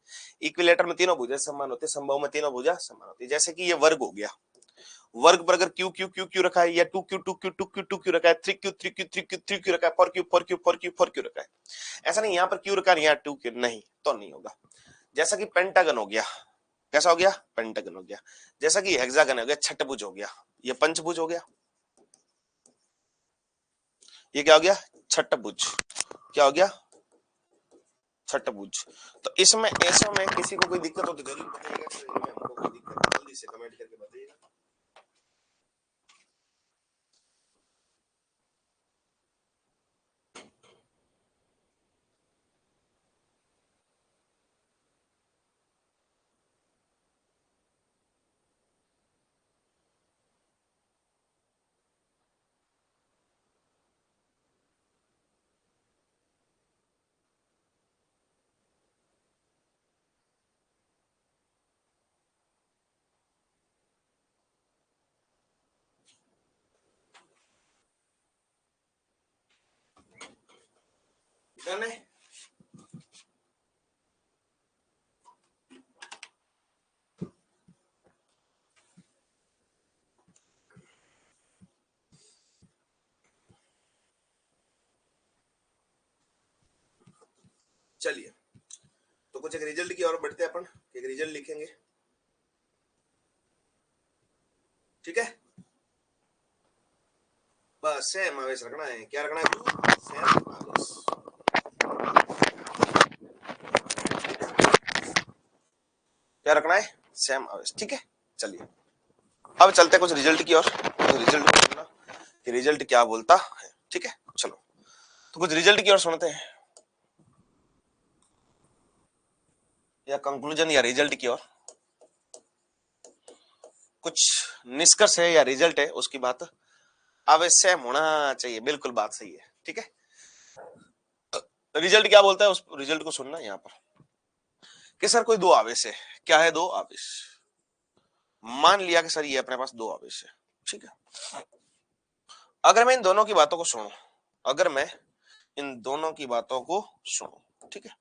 इक्विलेटर में तीनों भुजा समान होते हैं, समबाहु में तीनों भुजा समान होती है। जैसे कि ये वर्ग हो गया, वर्ग पर अगर क्यू क्यू क्यू क्यू रखा है, या two q two q two q two q रखा है, three q three q three q three q रखा है, four q four q four q four q four q रखा है, ऐसा नहीं यहाँ पर क्यू रखा है, यहाँ टू क्यू नहीं, तो नहीं होगा। जैसा कि पेंटागन हो गया, कैसा हो गया, पेंटागन हो गया। जैसा कि हेक्सागन हो गया, छठभुज हो गया, ये पंचभुज हो गया, ये क्या हो गया, छठभुज, क्या हो गया, छठभुज। तो इसमें ऐसे में किसी को कोई दिक्कत हो तो जरूर बताइएगा, हमको कोई दिक्कत जल्दी से कमेंट करके बताइएगा। डन है। चलिए, तो कुछ एक रिजल्ट की ओर बढ़ते हैं अपन, एक रिजल्ट लिखेंगे, ठीक है। बस सेम आवेश रखना है, क्या रखना है, सेम आवेश। क्या रखना है, सेम आवेश, ठीक है। चलिए अब चलते हैं कुछ रिजल्ट की ओर, तो रिजल्ट को सुनना कि रिजल्ट क्या बोलता है, ठीक है। चलो तो कुछ रिजल्ट की ओर सुनते हैं, या कंक्लूजन या रिजल्ट की ओर, कुछ निष्कर्ष है या रिजल्ट है, उसकी बात अवश्य होना चाहिए, बिल्कुल बात सही है, ठीक है। रिजल्ट क्या बोलता है, उस रिजल्ट को सुनना यहाँ पर कि सर कोई दो आवेश है, क्या है, दो आवेश। मान लिया कि सर ये अपने पास दो आवेश है, ठीक है। अगर मैं इन दोनों की बातों को सुनूं, अगर मैं इन दोनों की बातों को सुनूं, ठीक है,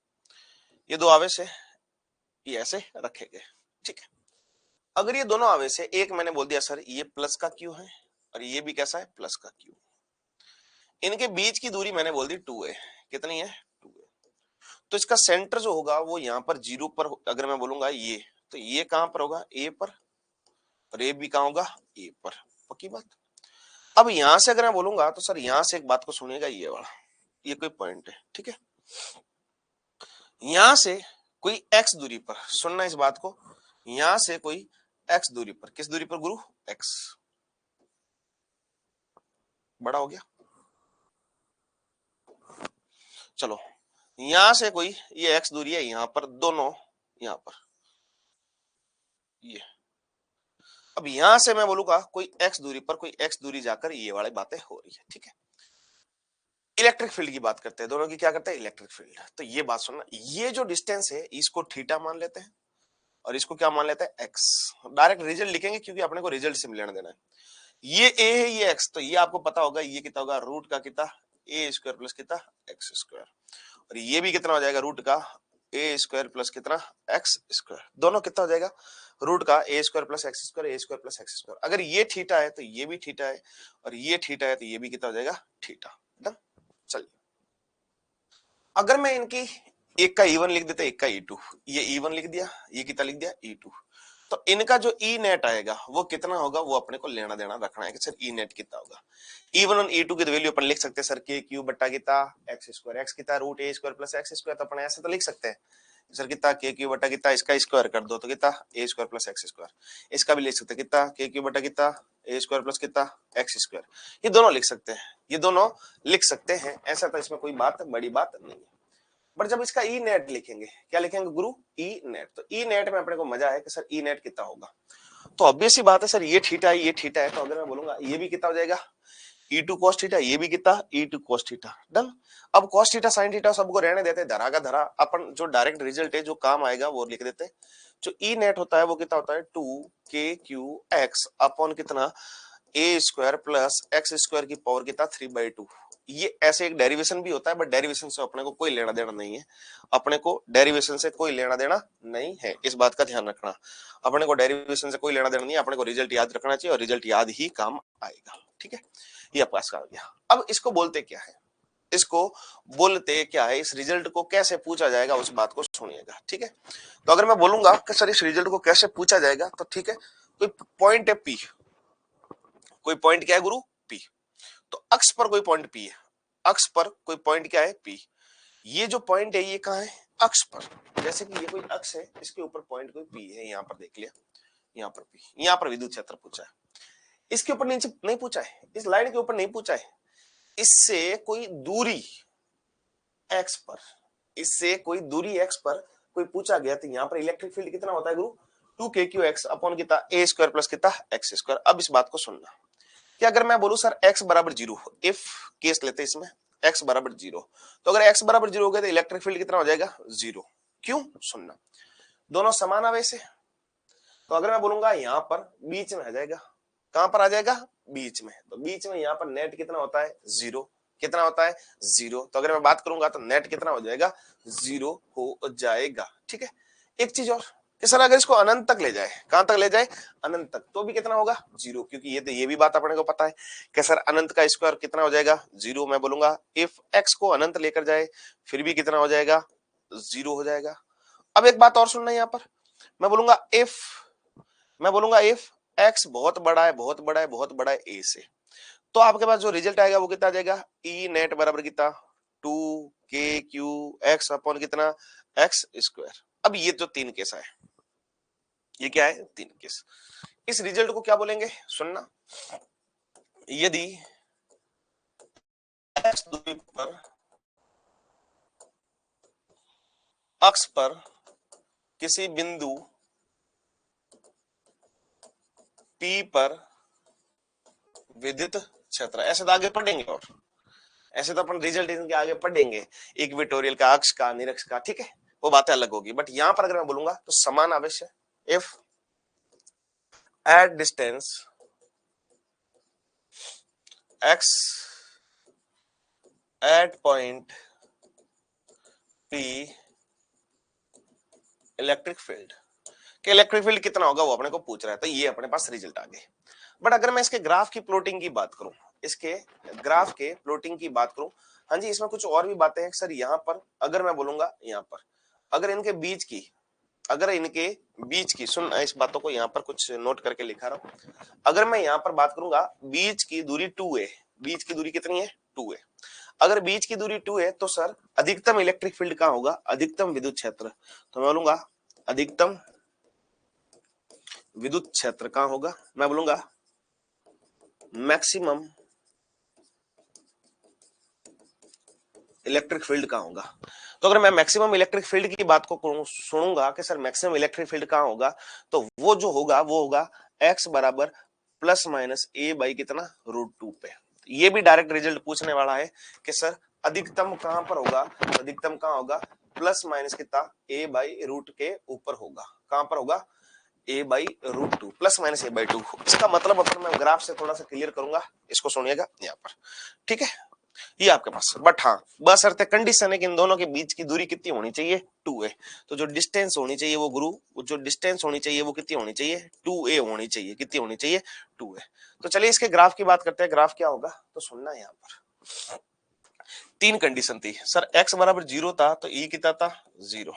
ये दो आवेश है, ये ऐसे रखे गए, ठीक है। अगर ये दोनों आवेश है, एक मैंने बोल दिया सर ये प्लस का क्यू है, और ये भी कैसा है, प्लस का क्यू। इनके बीच की दूरी मैंने बोल दी 2 है, कितनी है, 2 है। तो इसका सेंटर जो होगा वो यहाँ पर 0 पर, अगर मैं बोलूंगा ये, तो ये कहां पर होगा, ए पर, और ये भी कहां होगा, ए पर, पक्की बात। अब यहां से अगर मैं बोलूंगा तो सर यहां से एक बात को सुनिएगा, ये वाला, ये कोई पॉइंट है, ठीक है। यहां से कोई एक्स दूरी पर, सुनना इस बात को, यहां से कोई एक्स दूरी पर, किस दूरी पर गुरु, एक्स, बड़ा हो गया। चलो यहां से कोई ये एक्स दूरी है यहां पर, दोनों यहां पर ये, अब यहां से मैं बोलूंगा कोई एक्स दूरी पर, कोई एक्स दूरी जाकर ये वाली बातें हो रही है, ठीक है। इलेक्ट्रिक फील्ड की बात करते हैं, दोनों की क्या करते हैं, इलेक्ट्रिक फील्ड। तो ये बात सुनना, ये जो डिस्टेंस है इसको थीटा मान लेते हैं, और इसको क्या मान लेते हैं, एक्स। डायरेक्ट रिजल्ट लिखेंगे क्योंकि अपने को रिजल्ट से लेना देना है। ये ए है, ये एक्स, तो ये आपको पता होगा ये कितना होगा, रूट का कितना, ए स्क्वायर प्लस कितना, एक्स स्क्वायर। और ये भी कितना हो जाएगा, रूट का ए स्क्वायर प्लस कितना, एक्स स्क्वायर। दोनों कितना हो जाएगा, रूट का ए स्क्वायर प्लस एक्स स्क्वायर, ए स्क्वायर प्लस एक्स स्क्वायर। अगर ये थीटा है तो ये भी थीटा है, और ये थीटा है तो ये भी कितना हो जाएगा, थीटा। डन। चलिए अगर मैं इनकी एक का E1 लिख देता, एक का E2, ये E1 लिख दिया, ये कितना लिख दिया, E2। तो इनका जो ई नेट आएगा वो कितना होगा, वो अपने को लेना देना रखना है कि सर ई नेट कितना होगा। E1 और E2 की वैल्यू अपन लिख सकते हैं सर, के क्यू बट्टा कितना, एक्स स्क्वायर, एक्स कितना रूट ए स्क्वायर प्लस एक्स स्क्वायर। तो अपन ऐसे तो लिख सकते हैं सर कितना, के क्यू बट्टा कितना, इसका स्क्वायर कर दो तो कितना, ए स्क्वायर प्लस एक्स स्क्वायर। इसका भी लिख सकते हैं कितना, के क्यू बट्टा कितना, ए स्क्वायर प्लस कितना, एक्स स्क्वायर। ये दोनों लिख सकते हैं, ये दोनों लिख सकते हैं, ऐसा तो इसमें कोई बात बड़ी बात नहीं है। बट जब इसका ई नेट लिखेंगे, क्या लिखेंगे गुरु, ई नेट। तो ई नेट में अपने को मजा है कि सर ई नेट कितना होगा। तो ऑब्वियस ही बात है सर, ये थीटा है, ये थीटा है, तो अगर मैं बोलूंगा ये भी कितना हो जाएगा, ई टू कॉस थीटा, ये भी कितना ई टू कॉस थीटा, डन। अब कॉस थीटा साइन थीटा सबको रहने देते, धरा का धरा, अपन जो डायरेक्ट रिजल्ट है जो काम आएगा वो लिख देते। जो ई नेट होता है वो कितना होता है 2kq(x) अपॉन कितना ए स्क्वायर प्लस एक्स स्क्वायर की पावर कितना 3/2। ये ऐसे एक डेरिवेशन भी होता है, बट डेरिवेशन से अपने को कोई लेना देना नहीं है, अपने को डेरिवेशन से कोई लेना देना नहीं है, इस बात का ध्यान रखना। अपने को डेरिवेशन से कोई लेना देना नहीं है, अपने को रिजल्ट याद रखना चाहिए और रिजल्ट याद ही काम आएगा, ठीक है। ये आपका आ गया। अब इसको बोलते क्या है, इसको बोलते क्या है, इस रिजल्ट को कैसे पूछा जाएगा उस बात को सुनिएगा, ठीक है। तो अगर मैं बोलूंगा कि सर इस रिजल्ट को कैसे पूछा जाएगा, तो ठीक है, कोई पॉइंट है पी, कोई पॉइंट क्या है गुरु पी, तो अक्ष पर कोई पॉइंट पी है, अक्ष पर कोई पॉइंट क्या है पी, ये जो पॉइंट है ये कहाँ है अक्ष पर, जैसे कि ये कोई अक्ष है, इसके ऊपर पॉइंट कोई पी है, यहाँ पर देख लिया, यहाँ पर पी, यहाँ पर विद्युत क्षेत्र पूछा है, इसके ऊपर नीचे नहीं पूछा है, इस लाइन के ऊपर नहीं पूछा है, इससे कोई दूरी एक्स पर, इससे कोई दूरी एक्स पर कोई पूछा गया, तो यहाँ पर इलेक्ट्रिक फील्ड कितना होता है गुरु 2kq(x) अपॉन कितना a स्क्वायर प्लस कितना x स्क्वायर। अब इस बात को सुनना कि अगर मैं बोलूं सर x बराबर 0, इफ केस लेते हैं इसमें x बराबर 0, तो अगर x बराबर 0 हो गया तो इलेक्ट्रिक फील्ड कितना हो जाएगा 0। क्यों, सुनना, दोनों समान आवेश है, तो अगर मैं बोलूंगा यहां पर बीच में आ जाएगा, कहां पर आ जाएगा बीच में, तो बीच में यहां पर नेट कितना होता है 0, कितना होता है 0, तो अगर मैं बात करूंगा तो नेट कितना हो जाएगा 0 हो जाएगा, ठीक है। एक चीज और कि सर अगर इसको अनंत तक ले जाए, कहां तक ले जाए अनंत तक, तो भी कितना होगा 0, क्योंकि ये तो ये भी बात अपने को पता है कि सर अनंत का स्क्वायर कितना हो जाएगा 0। मैं बोलूंगा इफ x को अनंत लेकर जाए फिर भी कितना हो जाएगा 0 हो जाएगा। अब एक बात और सुनना, यहाँ पर मैं बोलूंगा इफ x बहुत बड़ा है, बहुत बड़ा है, बहुत बड़ा है a से, तो आपके पास जो रिजल्ट आएगा वो कितना आ जाएगा ई नेट बराबर कितना 2kq(x) अपॉन कितना x स्क्वायर। अब ये तो तीन केस है, ये क्या है तीन केस, इस रिजल्ट को क्या बोलेंगे सुनना, यदि x दूरी पर अक्ष पर किसी बिंदु P पर विद्युत क्षेत्र, ऐसे तो आगे पढ़ेंगे और ऐसे तो अपन रिजल्ट इनके आगे पढ़ेंगे, इक्वेटोरियल का, अक्ष का, निरक्ष का, ठीक है, वो बातें अलग होगी, बट यहां पर अगर मैं बोलूंगा तो समान आवेश है। If at distance x at point P electric field, कि इलेक्ट्रिक फील्ड कितना होगा वो अपने को पूछ रहा है, तो ये अपने पास रिजल्ट आ गए। बट अगर मैं इसके ग्राफ की प्लॉटिंग की बात करूं, इसके ग्राफ के प्लॉटिंग की बात करूं, हाँ जी इसमें कुछ और भी बातें हैं सर। यहाँ पर अगर मैं बोलूंगा, यहाँ पर अगर इनके बीच की, अगर इनके बीच की, सुन इस बातों को यहाँ पर कुछ नोट करके लिखा रहा हूं, अगर मैं यहाँ पर बात करूंगा बीच की दूरी 2 है, बीच की दूरी कितनी है 2 है, अगर बीच की दूरी 2 है तो सर अधिकतम इलेक्ट्रिक फील्ड कहाँ होगा, अधिकतम विद्युत क्षेत्र, तो मैं बोलूंगा अधिकतम विद्युत क्षेत्र कहां होगा, मैं बोलूंगा मैक्सिमम इलेक्ट्रिक फील्ड कहां होगा। तो अगर मैं मैक्सिमम इलेक्ट्रिक फील्ड की बात को सुनूंगा कि सर मैक्सिमम इलेक्ट्रिक फील्ड कहां होगा, तो वो जो होगा वो होगा x बराबर प्लस माइनस a बाई कितना √2 पे। ये भी डायरेक्ट रिजल्ट पूछने वाला है कि सर अधिकतम कहां पर होगा, तो अधिकतम कहां होगा प्लस माइनस कितना a बाई रूट के ऊपर होगा, कहां पर होगा a by √2 plus minus a/2। इसका मतलब अपन मैं ग्राफ से थोड़ा सा क्लियर करूंगा, इसको सुनिएगा यहाँ पर, ठीक है। ये आपके पास, बट हाँ बशर्ते कंडीशन है कि इन दोनों के बीच की दूरी कितनी होनी चाहिए 2 है, तो जो डिस्टेंस होनी चाहिए वो गुरु, जो डिस्टेंस होनी चाहिए वो कितनी होनी चाहिए 2a होनी चाहिए, कितनी होनी चाहिए 2 है। तो चलिए इसके ग्राफ की बात करते हैं, ग्राफ क्या होगा तो सुनना, यहाँ पर तीन कंडीशन थी सर, x बराबर 0 था तो e कितना था 0,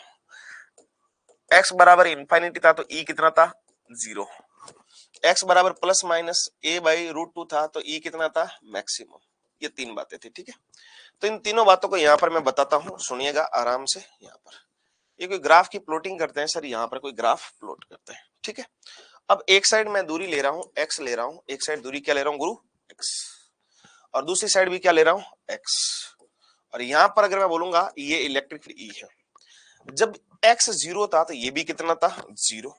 x बराबर इंफिनिटी था तो e कितना था 0, x बराबर प्लस माइनस a बाई √2 था तो e कितना था मैक्सिमम। ये तीन बातें थी, ठीक है। तो इन तीनों बातों को यहाँ पर मैं बताता हूँ, सुनिएगा आराम से। यहाँ पर ये कोई ग्राफ की प्लॉटिंग करते हैं सर, यहाँ पर कोई ग्राफ प्लॉट करते हैं, ठीक है। अब एक साइड मैं दूरी ले रहा हूँ x ले रहा हूँ, एक साइड दूरी क्या ले रहा हूँ गुरु x, और दूसरी साइड भी क्या ले रहा हूँ x, और यहाँ पर अगर मैं बोलूंगा ये इलेक्ट्रिक फील्ड E है, जब x 0 था तो ये भी कितना था 0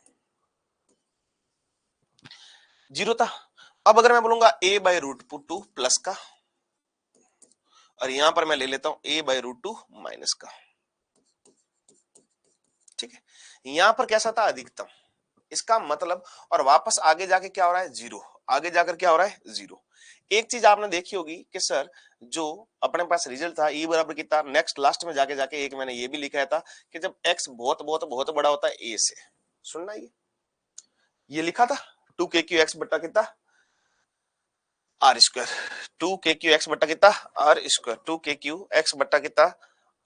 था, अब अगर मैं बोलूंगा a by root two plus का, और यहां पर मैं ले लेता हूं a by root two minus का, ठीक है। यहां पर कैसा था, अधिकतम, इसका मतलब, और वापस आगे जाके क्या हो रहा है, जीरो, आगे जाकर क्या हो रहा है, जीरो। एक चीज आपने देखी होगी कि सर जो अपने पास रिजल्ट था, ई बराबर कितना, नेक्स्ट लास्ट में जाके जाके एक मैंने ये भी लिखा था कि जब एक्स बहुत बहुत बहुत बड़ा होता है ए से, सुनना, ये लिखा था 2 k q x बट्टा कितना, r square, 2 k q x बट्टा कितना, r square, 2 k q x बट्टा कितना,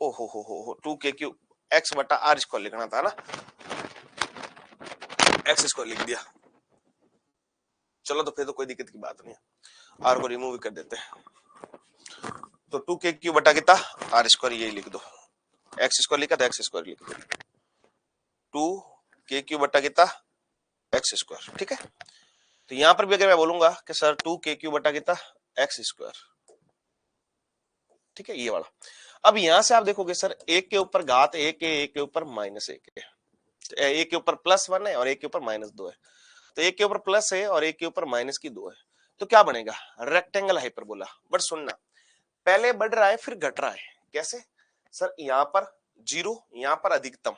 ओ हो 2 k q x बट्टा आर स्क्वायर लिखना था ना, एक्स स्क्वायर लिख दिया। चलो तो फिर तो कोई दिक्कत की बात नहीं है, आर को रिमूव कर देते हैं। तो 2 k q बटा कितना, आर स्क्वायर, यही लिख दो, एक्स स्क्वायर लिखा था, एक्स स्क्वायर लिख दो, 2 k q बटा कितना, एक्स स्क्वायर, ठीक है। तो यहां पर भी अगर मैं बोलूंगा कि सर 2 k q बटा कितना, एक्स स्क्वायर, ठीक है, ये वाला। अब यहां से आप देखोगे सर एक के ऊपर घात एक है, एक के ऊपर माइनस एक है, एक के ऊपर +1 है और एक के ऊपर -2 है, तो एक के ऊपर प्लस है और एक के ऊपर माइनस की 2 है, तो क्या बनेगा, रेक्टेंगल हाइपरबोला। बट सुनना, पहले बढ़ रहा है फिर घट रहा है, कैसे सर, यहां पर जीरो, यहां पर अधिकतम,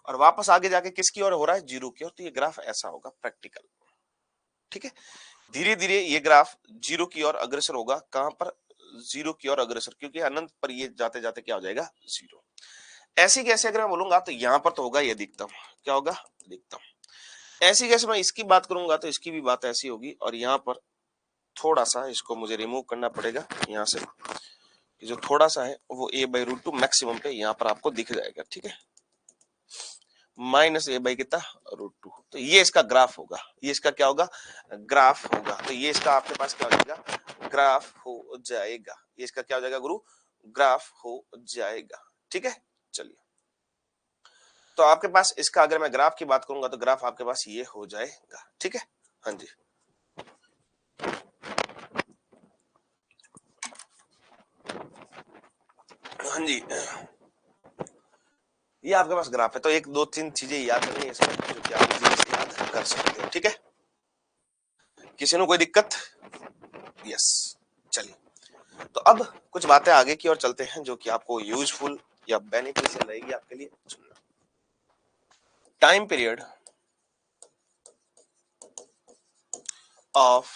और वापस आगे जाके किसकी ओर हो रहा है, जीरो की ओर, तो ये ग्राफ ऐसा होगा प्रैक्टिकल, ठीक है। धीरे धीरे ये ग्राफ जीरो की ओर अग्रसर होगा, कहां पर, जीरो की ओर अग्रसर, क्योंकि अनंत पर ये जाते जाते क्या हो जाएगा, जीरो। ऐसी कैसे अगर मैं बोलूंगा तो यहां पर तो होगा ये अधिकतम, क्या होगा, अधिकतम। ऐसी कैसे मैं इसकी बात करूंगा तो इसकी भी बात ऐसी होगी, और यहां पर थोड़ा सा इसको मुझे रिमूव करना पड़ेगा यहां से, जो थोड़ा सा है वो a by root two maximum पे यहां पर आपको दिख जाएगा, ठीक है, माइनस a बाई कितना, रूट टू, तो ये इसका ग्राफ होगा, ये इसका क्या होगा, ग्राफ होगा, तो ये इसका आपके पास क्या हो जाएगा, ग्राफ हो जाएगा, ये इसका क्या हो जाएगा गुरु, ग्राफ हो जाएगा, ठीक है। चलिए, तो आपके पास इसका अगर मैं ग्राफ की बात करूंगा तो ग्राफ आपके पास ये हो जाएगा, ठीक है। हाँ जी, हाँ जी, ये आपके पास ग्राफ है, तो एक दो तीन चीजें याद करनी है इसमें, जो कि आप इजीली से याद कर सकते हो, ठीक है। किसी ने कोई दिक्कत, यस। चलिए, तो अब कुछ बातें आगे की ओर चलते हैं जो कि आपको यूजफुल या बेनिफिशियल रहेगी आपके लिए, सुनना। Time period of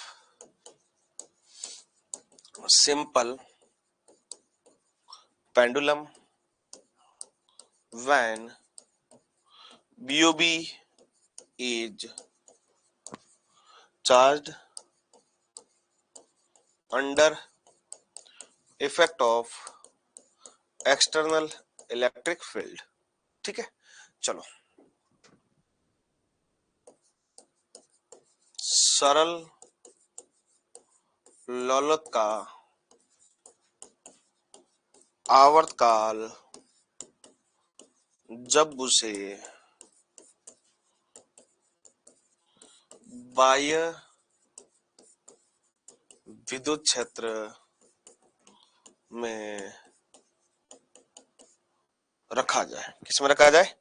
simple pendulum when BOB is charged under effect of external electric field, ठीक है। चलो, सरल लोलक का आवर्तकाल जब उसे बाह्य विद्युत क्षेत्र में रखा जाए, किसमें रखा जाए,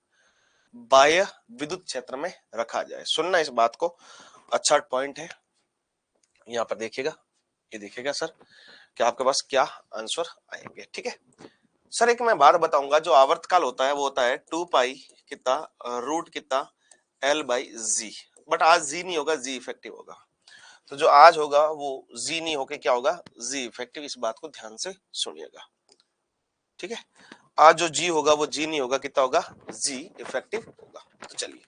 बाह्य विद्युत क्षेत्र में रखा जाए। सुनना इस बात को, अच्छा पॉइंट है, यहाँ पर देखिएगा, ये देखिएगा सर कि आपके पास क्या आंसर आएंगे, ठीक है। सर एक मैं बात बताऊंगा, जो आवर्तकाल होता है वो होता है 2 पाई कितना रूट कितना L बाई जी, बट आज जी नहीं होगा, जी इफेक्टिव होगा, तो जो आज होगा वो जी नहीं होके क्या होगा, जी इफेक्टिव, इस बात को ध्यान से सुनिएगा, ठीक है। आज जो जी होगा वो जी नहीं होगा, कितना होगा, जी इफेक्टिव होगा। तो चलिए,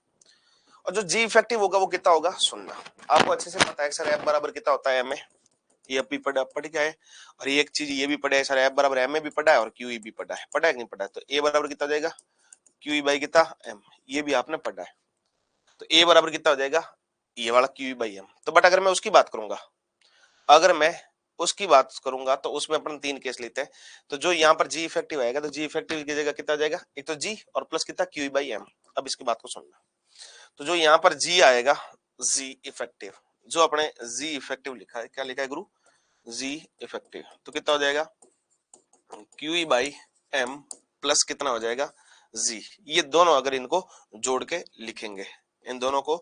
और जो जी इफेक्टिव होगा वो कितना होगा, सुनना, आपको अच्छे से पता है सर एफ बराबर कितना होता है, एम ए, ये भी पढ़ गया है, और ये एक चीज ये भी पढ़ा है सर, एफ बराबर एम ए भी पढ़ा है और क्यू भी पढ़ा है कि नहीं पढ़ा है, तो ए बराबर कितना हो जाएगा, क्यू बाई कितना एम, ये भी आपने पढ़ा है, तो ए बराबर कितना हो जाएगा, ये वाला क्यू बाई एम। तो बट अगर मैं उसकी बात करूंगा, अगर मैं उसकी बात करूंगा तो उसमें अपन तीन केस लेते हैं, तो जो यहाँ पर जी इफेक्टिव आएगा, तो जी इफेक्टिव की जगह कितना जाएगा, एक तो जी और प्लस कितना क्यू बाई एम। अब इसकी बात को सुनना, तो जो यहाँ पर जी आएगा, जी इफेक्टिव, जो अपने जी इफेक्टिव लिखा है, क्या लिखा है गुरु, जी इफेक्टिव, तो कितना हो जाएगा, क्यू बाई एम प्लस कितना हो जाएगा, जी। ये दोनों अगर इनको जोड़ के लिखेंगे, इन दोनों को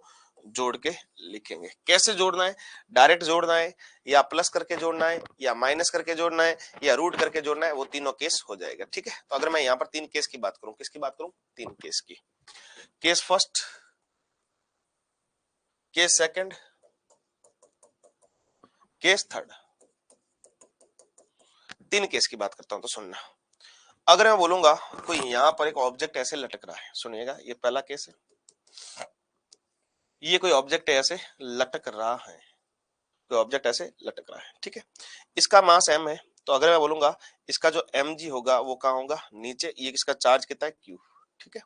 जोड़ के लिखेंगे। कैसे जोड़ना है, डायरेक्ट जोड़ना है या प्लस करके जोड़ना है या माइनस करके जोड़ना है या रूट करके जोड़ना है, वो तीनों केस हो जाएगा। ठीक है, तो अगर मैं यहाँ पर तीन केस की बात करूं, किसकी बात करूं, तीन केस की। Case first, case second, case third, तीन केस की बात करता हूं तो सुनना। अगर मैं बोलूंगा कोई यहां पर एक ऑब्जेक्ट ऐसे लटक रहा है, सुनिएगा, ये पहला केस है। ये कोई ऑब्जेक्ट ऐसे लटक रहा है, कोई ऑब्जेक्ट ऐसे लटक रहा है, ठीक है, इसका मास m है। तो अगर मैं बोलूंगा इसका जो mg होगा वो कहाँ होगा, नीचे। ये इसका चार्ज कितना है, q, ठीक है,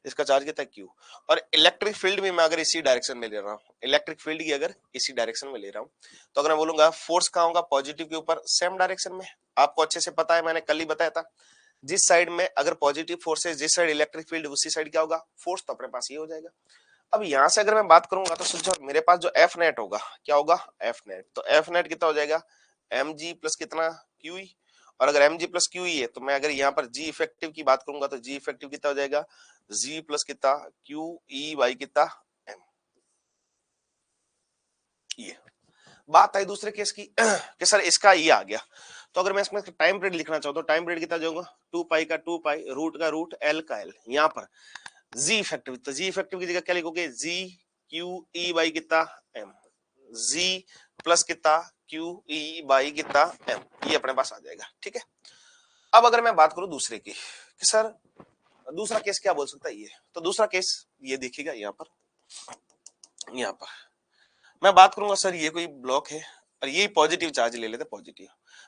इसका चार्ज कितना है, q। और इलेक्ट्रिक फील्ड में मैं अगर इसी डायरेक्शन में ले रहा हूँ, इलेक्ट्रिक फील्ड की अगर इसी डायरेक्शन में ले रहा हूँ, तो अगर मैं बोलूंगा फोर्स कहाँ होगा, पॉजिटिव के ऊपर, सेम डायरेक्शन में। आपको अच्छे से पता है, मैंने कल ही बताया था, जिस साइड में अगर पॉजिटिव फोर्स है, जिस साइड इलेक्ट्रिक फील्ड, उसी साइड क्या होगा, फोर्स। तो अपने पास ये हो जाएगा। अब यहां से अगर मैं बात करूंगा तो सोचो मेरे पास जो एफ नेट होगा, क्या होगा, एफ नेट। तो एफ नेट कितना हो जाएगा, एम जी प्लस कितना, क्यू ई। और अगर m g plus q E है तो मैं अगर यहाँ पर जी इफेक्टिव की बात करूंगा तो जी इफेक्टिव कितना हो जाएगा, जी प्लस कितना, क्यू ई बाई कितना, एम। ये बात आई दूसरे केस की कि सर इसका ये आ गया। तो अगर मैं इसमें टाइम पीरियड लिखना चाहूँ तो टाइम पीरियड कितना जाऊंगा, 2 पाई का 2 पाई, रूट का रूट, एल का एल। यहाँ पर जी इफेक्टिव, तो जी इफेक्टिव की जगह क्या लिखोगे, जी क्यू ई बाई कितना, एम। जी प्लस कितना, क्यू ई बाई कितना, एम। ये अपने पास आ जाएगा, ठीक है। अब अगर मैं बात करूं दूसरे की कि सर दूसरा केस क्या बोल सकता है, ये तो दूसरा केस ये देखिएगा, यहाँ पर मैं बात करूंगा सर ये कोई ब्लॉक है और ये पॉजिटिव चार्ज ले लेते, पॉजिटिव।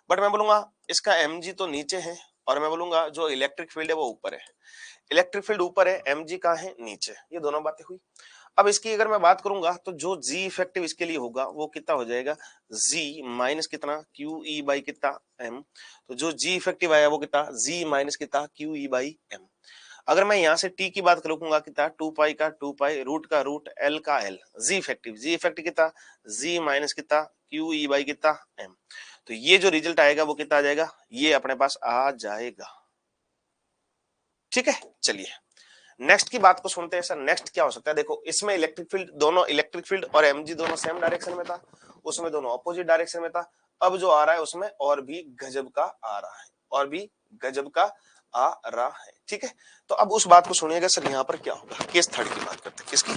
बट मैं बोलूंगा इसका एम जी तो नीचे है और मैं बोलूंगा जो इलेक्ट्रिक फील्ड है वो ऊपर है। इलेक्ट्रिक फील्ड ऊपर है, एम जी कहाँ है, नीचे। ये दोनों बातें हुई। अब इसकी अगर मैं बात करूंगा तो जो जी इफेक्टिव इसके लिए होगा वो कितना हो जाएगा, जी माइनस कितना, क्यू ई बाई कितना, एम। तो जो जी इफेक्टिव आया वो कितना, जी माइनस कितना, क्यू ई बाई एम। अगर मैं यहां से टी की बात करूंगा कितना, 2 पाई का 2 पाई, रूट का रूट, एल का एल। जी इफेक्टिव, जी इफेक्टिव कितना, जी माइनस कितना, क्यू ई बाई कितना, एम। तो ये जो रिजल्ट आएगा वो कितना आ जाएगा, ये अपने पास आ जाएगा, ठीक है। चलिए नेक्स्ट की बात को सुनते हैं। सर नेक्स्ट क्या हो सकता है, देखो इसमें इलेक्ट्रिक फील्ड, दोनों इलेक्ट्रिक फील्ड और एमजी दोनों सेम डायरेक्शन में था, उसमें दोनों ऑपोजिट डायरेक्शन में था। अब जो आ रहा है उसमें और भी गजब का आ रहा है, और भी गजब का आ रहा है, ठीक है। तो अब उस बात को सुनिएगा। सर यहाँ पर क्या होगा, केस थर्ड की बात करते हैं, किसकी,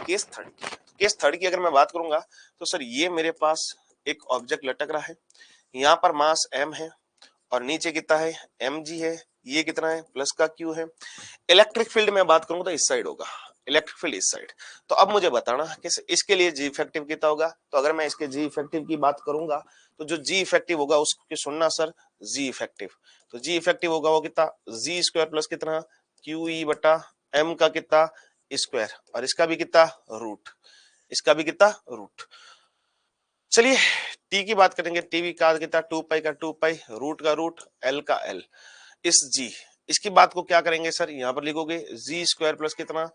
केस थर्ड की। केस थर्ड की अगर मैं बात करूंगा तो सर ये मेरे पास एक ऑब्जेक्ट लटक रहा है, यहाँ पर मास एम है और नीचे कितना है, एम जी है। ये कितना है, प्लस का क्यू है। इलेक्ट्रिक फील्ड में बात करूं तो इस साइड होगा, इलेक्ट्रिक फील्ड इस साइड। तो अब मुझे बताना कि इसके लिए जी इफेक्टिव कितना होगा। तो अगर मैं इसके जी इफेक्टिव की बात करूंगा तो जो जी इफेक्टिव होगा उसकी सुनना सर, जी इफेक्टिव। तो जी इफेक्टिव होगा वो कितना, जी स्क्वायर प्लस कितना, क्यू ई बटा एम का कितना, स्क्वायर, और इसका भी कितना, रूट, इसका भी कितना, रूट। चलिए टी की बात करेंगे, टी भी का कितना, 2 पाई का 2 पाई, रूट का रूट, एल का एल। इस जी, इसकी बात को क्या करेंगे सर, यहां पर लिखोगे जी स्क्वायर प्लस कितना,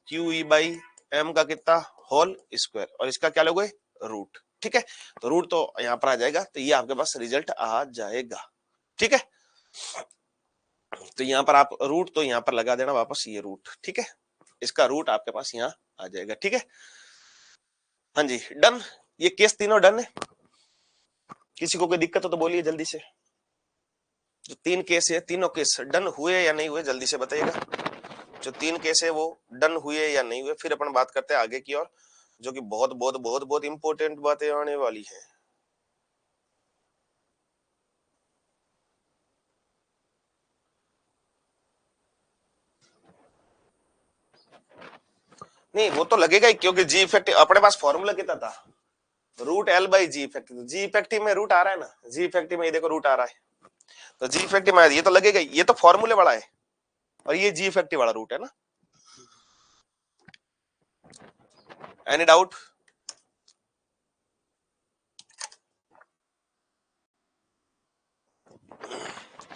क्यू ई बाई एम का कितना, होल स्क्वायर, और इसका क्या लोगे, रूट, ठीक है। तो रूट तो यहां पर आ जाएगा, तो ये आपके पास रिजल्ट आ जाएगा, ठीक है। तो यहां पर आप रूट तो यहां पर लगा देना वापस, ये रूट, ठीक है, इसका रूट आपके पास यहाँ आ जाएगा, ठीक है। हाँ जी डन, ये केस तीनों डन है। किसी को कोई दिक्कत हो तो बोलिए जल्दी से। जो तीन केस है, तीनों केस डन हुए या नहीं हुए, जल्दी से बताइएगा। जो तीन केस है वो डन हुए या नहीं हुए, फिर अपन बात करते हैं आगे की ओर, जो कि बहुत बहुत बहुत बहुत इंपॉर्टेंट बातें आने वाली है। नहीं वो तो लगेगा ही, क्योंकि जी इफेक्टिव अपने पास फॉर्मूला कितना था, root l by g effective. G effective में रूट आ रहा है ना, जी इफेक्टिव में ये देखो रूट आ रहा है, तो जी इफेक्टिव में ये तो लगेगा ही, ये तो फॉर्मूले वाला है, और ये जी इफेक्टिव वाला रूट है ना। एनी डाउट,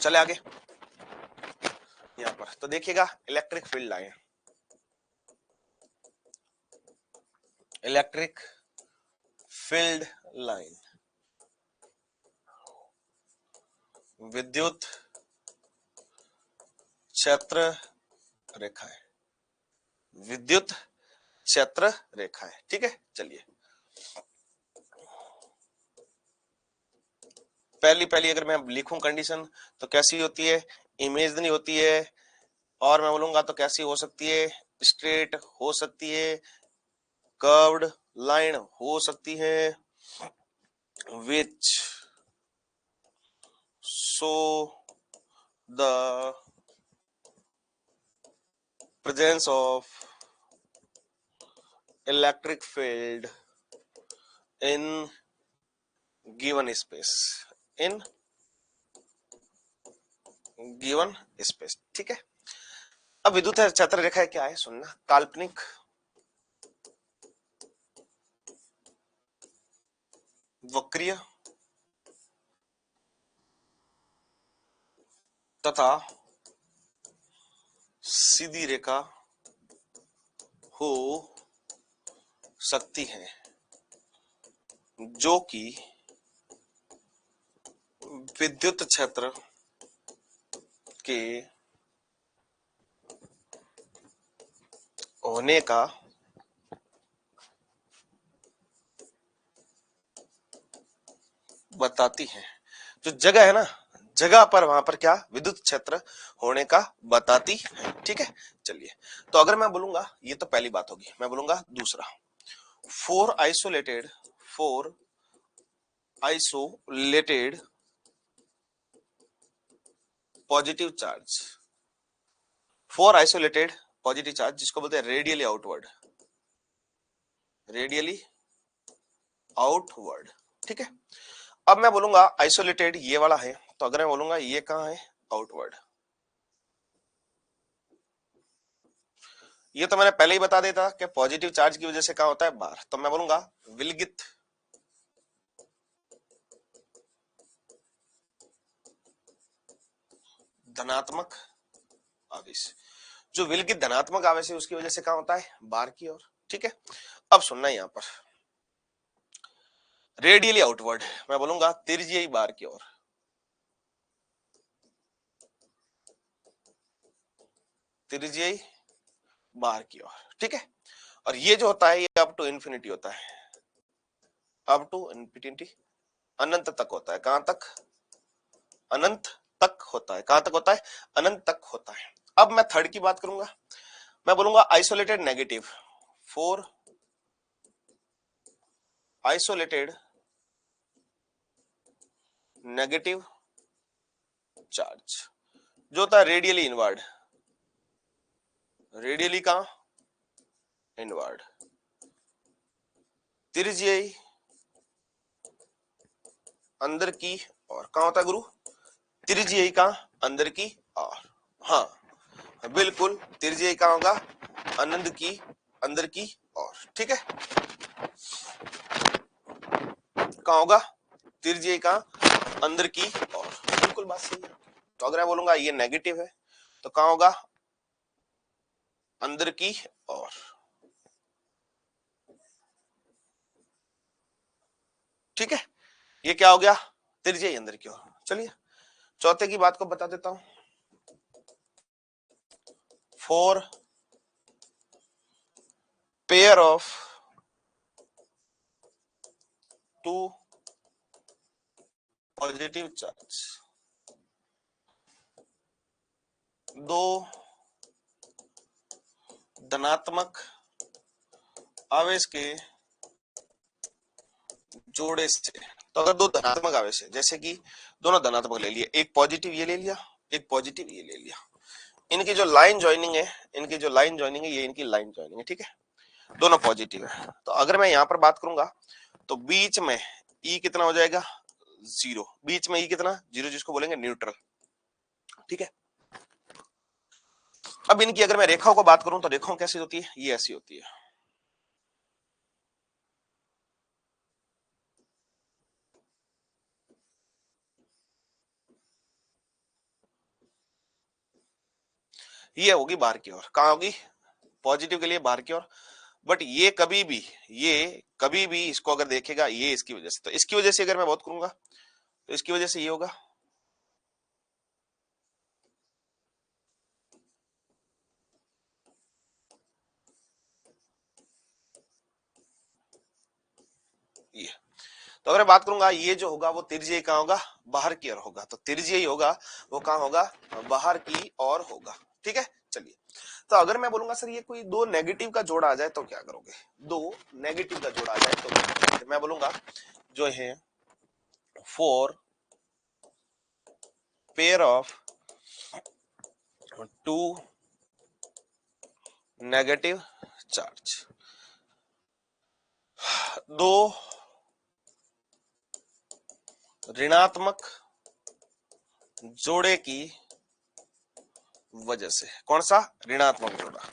चले आगे। यहाँ पर तो देखिएगा electric field line, electric field line, विद्युत क्षेत्र रेखाएं, विद्युत क्षेत्र रेखा है। ठीक है, चलिए पहली अगर मैं लिखूं कंडीशन तो कैसी होती है, इमेजिनरी होती है, और मैं बोलूंगा तो कैसी हो सकती है, स्ट्रेट हो सकती है, कर्व्ड लाइन हो सकती है, which show the presence of electric field in given space, in given space। ठीक है, अब विद्युत क्षेत्र रेखा क्या है सुनना, काल्पनिक वक्रीय तथा सीधी रेखा हो सकती है जो कि विद्युत क्षेत्र के होने का बताती है। जो जगह है ना, जगह पर वहां पर क्या विद्युत क्षेत्र होने का बताती है। ठीक है, चलिए तो अगर मैं बोलूंगा, ये तो पहली बात होगी, मैं बोलूंगा दूसरा, four isolated positive charge, four isolated positive charge जिसको बोलते हैं रेडियली आउटवर्ड, रेडियली आउटवर्ड। ठीक है, अब मैं बोलूंगा आइसोलेटेड ये वाला है, तो अगर मैं बोलूंगा ये कहां है, आउटवर्ड। ये तो मैंने पहले ही बता देता कि पॉजिटिव चार्ज की वजह से क्या होता है, बाहर, तो मैं बोलूंगा विलगित धनात्मक आवेश, जो विलगित धनात्मक आवेश है उसकी वजह से क्या होता है, बाहर की ओर। ठीक है, अब सुनना यहां पर रेडियली आउटवर्ड, मैं बोलूंगा तिरछी बाहर की ओर, तिरछी बाहर की ओर। ठीक है, और ये जो होता है ये अप टू इंफिनिटी होता है, अप टू इंफिनिटी, अनंत तक होता है। कहां तक, अनंत तक होता है। कहां तक होता है, अनंत तक होता है। अब मैं थर्ड की बात करूंगा, मैं बोलूंगा isolated negative, four isolated negative charge जो होता है रेडियली इनवर्ड, रेडियली का इनवर्ड, तिरछी अंदर की और, कहां होता है गुरु, तिरछी का अंदर की और, हाँ बिल्कुल तिरछी कहां होगा, आनंद की अंदर की और। ठीक है, कहां होगा, तिरछी का अंदर की और, बिल्कुल बात सही है। तो अगर मैं बोलूंगा ये नेगेटिव है तो कहां होगा, अंदर की और। ठीक है, ये क्या हो गया, तिरछी अंदर की ओर। चलिए चौथे की बात को बता देता हूं, for pair of two positive charge, दो धनात्मक आवेश के जोड़े से। तो अगर दो धनात्मक आवेश है, जैसे कि दोनों धनात्मक ले लिए, एक पॉजिटिव ये ले लिया, एक पॉजिटिव ये ले लिया, इनकी जो लाइन ज्वाइनिंग है, इनकी जो लाइन ज्वाइनिंग है, ये इनकी लाइन ज्वाइनिंग है। ठीक है, दोनों पॉजिटिव है, तो अगर मैं यहां पर बात करूंगा तो बीच में ई कितना हो जाएगा, जीरो, बीच में ई कितना, जीरो, जिसको बोलेंगे न्यूट्रल। ठीक है, अब इनकी अगर मैं रेखाओं को बात करूं तो रेखाओं कैसी होती है, ये ऐसी होती है। ये होगी बाहर की ओर, कहां होगी, पॉजिटिव के लिए बाहर की ओर। बट ये कभी भी, ये कभी भी इसको अगर देखेगा, ये इसकी वजह से, तो इसकी वजह से अगर मैं बात करूंगा तो इसकी वजह से ये होगा, ये। तो अगर मैं बात करूंगा ये जो होगा वो त्रिज्यीय कहाँ होगा, बाहर की ओर होगा, तो त्रिज्यीय होगा वो कहाँ होगा, बाहर की ओर होगा। ठीक है, चलिए। तो अगर मैं बोलूंगा सर ये कोई दो नेगेटिव का जोड़ आ जाए तो क्या करोगे, दो नेगेटिव का जोड़ आ जाए तो क्या करोगे? मैं बोलूंगा जो है for pair of two negative charge, दो ऋणात्मक जोड़े की वजह से। कौन सा, ऋणात्मक जोड़ा।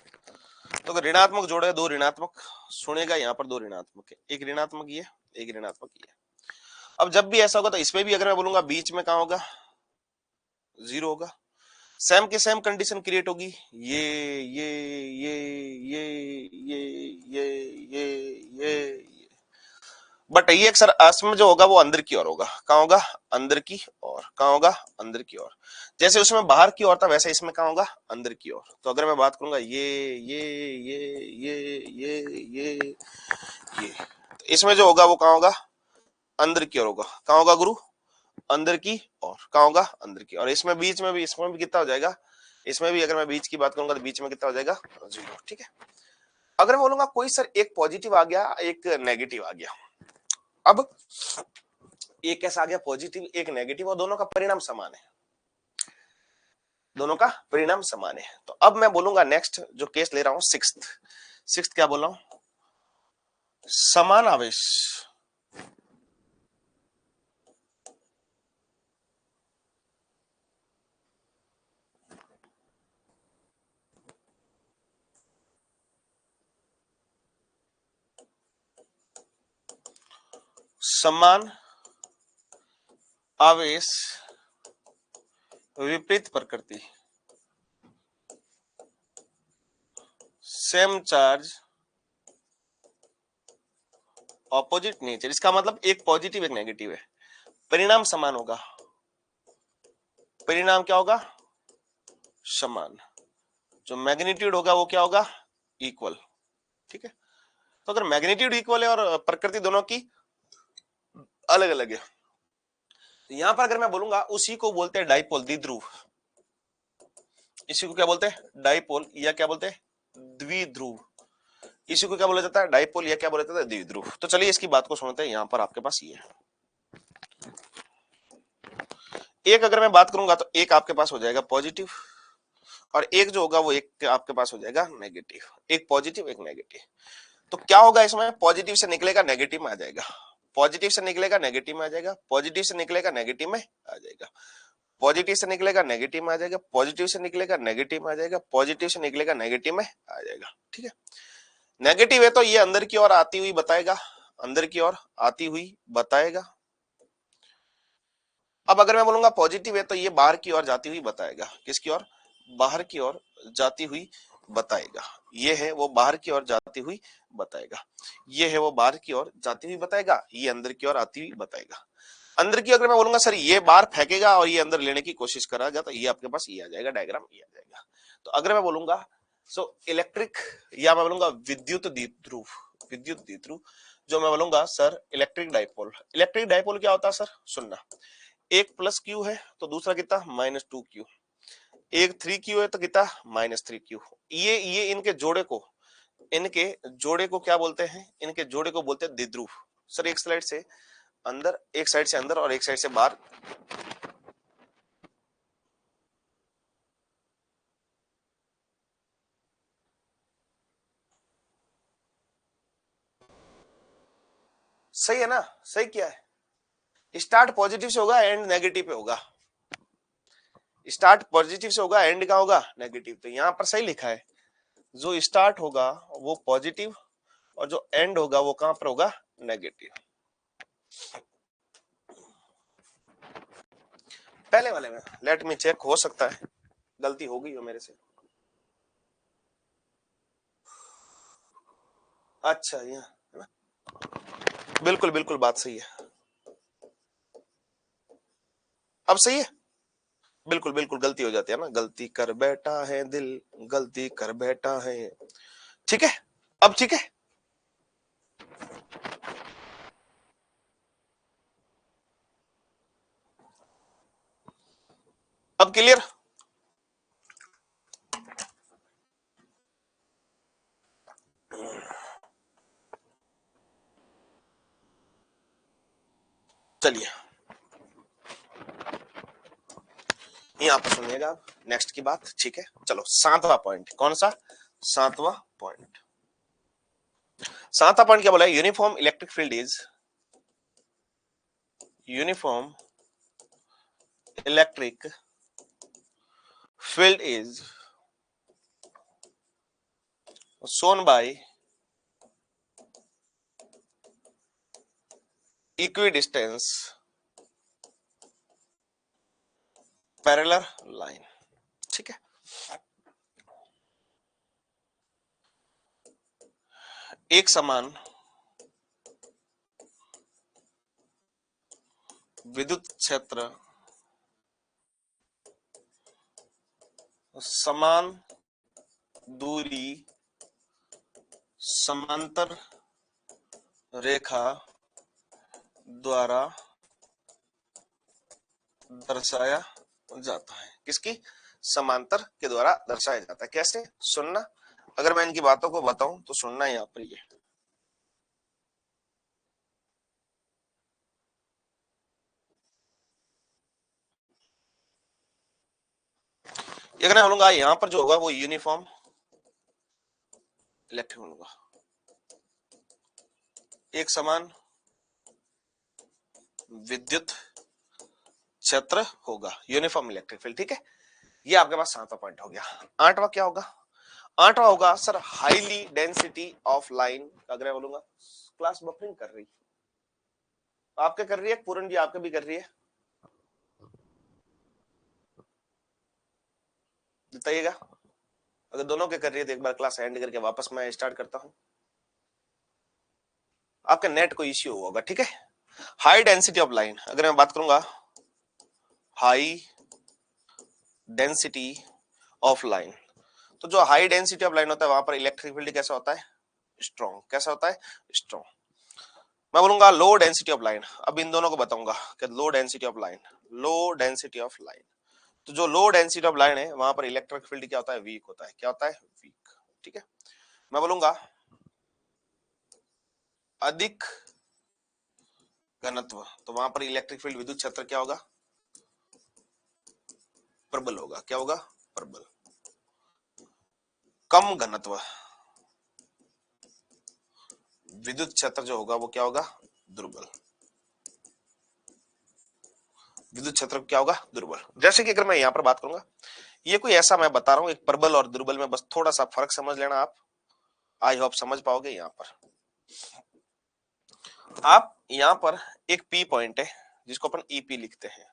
तो अगर ऋणात्मक जोड़े, दो ऋणात्मक सुनेगा, यहाँ पर दो ऋणात्मक है, एक ऋणात्मक ये, एक ऋणात्मक ये। अब जब भी ऐसा होगा तो इसमें भी अगर मैं बोलूंगा बीच में कहाँ होगा, जीरो होगा। सेम के सेम कंडीशन क्रिएट होगी, ये ये ये ये ये ये बट ये अक्सर असम जो होगा वो अंदर की ओर होगा। कहाँ होगा, अंदर की ओर। कहाँ होगा, अंदर की ओर। जैसे उसमें बाहर की ओर था वैसे इसमें कहाँ होगा, अंदर की ओर। तो अगर मैं बात करूंगा ये तो इसमें जो होगा वो कहाँ होगा, अंदर की ओर होगा। कहाँ होगा गुरु, अंदर की ओर। कहाँ होगा, अंदर की। और इसमें बीच में भी, इसमें भी कितना हो जाएगा, इसमें भी अगर मैं बीच की बात करूंगा तो बीच में कितना हो जाएगा, जीरो। ठीक है। अगर मैं बोलूंगा कोई सर एक पॉजिटिव आ गया एक नेगेटिव आ गया, अब एक कैसा आ गया, पॉजिटिव एक नेगेटिव, और दोनों का परिणाम समान है, दोनों का परिणाम समान है। तो अब मैं बोलूंगा नेक्स्ट जो केस ले रहा हूं, सिक्स्थ क्या बोल रहा हूं, समान आवेश समान आवेश विपरीत प्रकृति, सेम चार्ज ऑपोजिट नेचर। इसका मतलब एक पॉजिटिव एक नेगेटिव है, परिणाम समान होगा, परिणाम क्या होगा, समान। जो मैग्नीट्यूड होगा वो क्या होगा, इक्वल। ठीक है। तो अगर मैग्नीट्यूड इक्वल है और प्रकृति दोनों की अलग अलग है, तो यहां पर अगर मैं बोलूंगा उसी को बोलते हैं डाइपोल, द्विध्रुव। इसी को क्या बोलते हैं, डाइपोल, या क्या बोलते हैं, द्विध्रुव। इसी को क्या बोला जाता है, डाइपोल, या क्या बोला जाता है, द्विध्रुव। तो चलिए इसकी बात को सुनते हैं। यहां पर आपके पास ये एक अगर मैं बात करूंगा तो एक आपके पास हो जाएगा पॉजिटिव, और एक जो होगा वो एक आपके पास हो जाएगा नेगेटिव। एक पॉजिटिव एक नेगेटिव। तो क्या होगा इसमें, पॉजिटिव से निकलेगा नेगेटिव में आ जाएगा, पॉजिटिव से निकलेगा नेगेटिव में आ जाएगा, पॉजिटिव से निकलेगा नेगेटिव में आ जाएगा, पॉजिटिव से निकलेगा नेगेटिव में आ जाएगा, पॉजिटिव से निकलेगा नेगेटिव में आ जाएगा, पॉजिटिव से निकलेगा नेगेटिव में आ जाएगा। ठीक है। नेगेटिव है तो ये अंदर की ओर आती हुई बताएगा, अंदर की ओर आती हुई बताएगा। अब अगर मैं बोलूंगा पॉजिटिव है तो ये बाहर की ओर जाती हुई बताएगा, किसकी ओर, बाहर की ओर जाती हुई बताएगा। ये है वो बाहर की ओर जाती हुई बताएगा, ये है वो बाहर की ओर जाती हुई बताएगा, ये अंदर की ओर आती हुई बताएगा। अंदर की अगर मैं बोलूंगा सर ये बाहर फेंकेगा और ये अंदर लेने की कोशिश करेगा, तो ये आपके पास ये आ जाएगा, डायग्राम ये आ जाएगा। तो अगर मैं बोलूंगा सो इलेक्ट्रिक, या मैं बोलूंगा विद्युत द्विध्रुव, विद्युत द्विध्रुव, जो मैं बोलूंगा sir electric dipole. Electric dipole क्या होता है सर, सुनना, एक प्लस क्यू है तो दूसरा कितना माइनस टू क्यू, एक थ्री क्यू है तो कितना माइनस थ्री क्यू। ये इनके जोड़े को, इनके जोड़े को क्या बोलते हैं, इनके जोड़े को बोलते हैं द्विध्रुव। सर एक स्लाइड से अंदर, एक साइड से अंदर और एक साइड से बाहर। सही है ना, सही किया है। स्टार्ट पॉजिटिव से होगा एंड नेगेटिव पे होगा, स्टार्ट पॉजिटिव से होगा एंड का होगा नेगेटिव। तो यहां पर सही लिखा है, जो स्टार्ट होगा वो पॉजिटिव और जो एंड होगा वो कहां पर होगा, नेगेटिव। पहले वाले में लेट मी चेक, हो सकता है गलती हो गई हो मेरे से। अच्छा यहाँ, बिल्कुल बिल्कुल बात सही है। अब सही है, बिल्कुल बिल्कुल गलती हो जाती है ना, गलती कर बैठा है दिल, गलती कर बैठा है। ठीक है, अब ठीक है। अब क्लियर? चलिए यहाँ पर सुनिएगा आप नेक्स्ट की बात, ठीक है। चलो 7वां पॉइंट, कौन सा? 7वां पॉइंट। 7वां पॉइंट क्या बोला है? Uniform electric field is, uniform electric field is shown by equidistance parallel line, ठीक है। एक समान विद्युत क्षेत्र समान दूरी समांतर रेखा द्वारा दर्शाया जाता है। किसकी? समांतर के द्वारा दर्शाया जाता है। कैसे? सुनना, अगर मैं इनकी बातों को बताऊं तो सुनना यहाँ पर। ये अगर मैं बोलूंगा यहाँ पर जो होगा वो यूनिफॉर्म इलेक्ट्रिक होगा, एक समान विद्युत क्षेत्र होगा, यूनिफॉर्म इलेक्ट्रिक फील्ड, ठीक है। ये आपके पास 7वां पॉइंट हो गया। 8वां क्या होगा? 8वां होगा sir highly density of line. अगर मैं बोलूंगा क्लास बफरिंग कर रही, आपके कर रही है, पूरन जी आपके भी कर रही है, बताइएगा। अगर दोनों के कर रही है तो एक बार क्लास एंड करके वापस मैं स्टार्ट करता हूं। आपका नेट को इश्यू होगा, ठीक है। हाई डेंसिटी ऑफ लाइन, अगर मैं बात करूंगा हाई डेंसिटी ऑफ लाइन, तो जो हाई डेंसिटी ऑफ लाइन होता है वहां पर इलेक्ट्रिक फील्ड कैसा होता है? स्ट्रॉन्ग। कैसा होता है? स्ट्रॉन्ग। मैं बोलूंगा लो डेंसिटी ऑफ लाइन, अब इन दोनों को बताऊंगा कि low density of line, low density of line, तो जो लो डेंसिटी ऑफ लाइन है वहां पर इलेक्ट्रिक फील्ड क्या होता है? वीक होता है। क्या होता है? वीक, ठीक है। मैं बोलूंगा अधिक घनत्व, तो वहां पर इलेक्ट्रिक फील्ड विद्युत क्षेत्र क्या होगा? प्रबल होगा। क्या होगा? प्रबल। कम घनत्व, विद्युत क्षेत्र जो होगा वो क्या होगा? दुर्बल। विद्युत क्षेत्र क्या होगा? दुर्बल। जैसे कि अगर मैं यहां पर बात करूंगा, ये कोई ऐसा मैं बता रहा हूं, एक प्रबल और दुर्बल में बस थोड़ा सा फर्क समझ लेना आप, आई होप समझ पाओगे। यहां पर आप यहां पर एक पी पॉइंट है जिसको अपन ईपी लिखते हैं,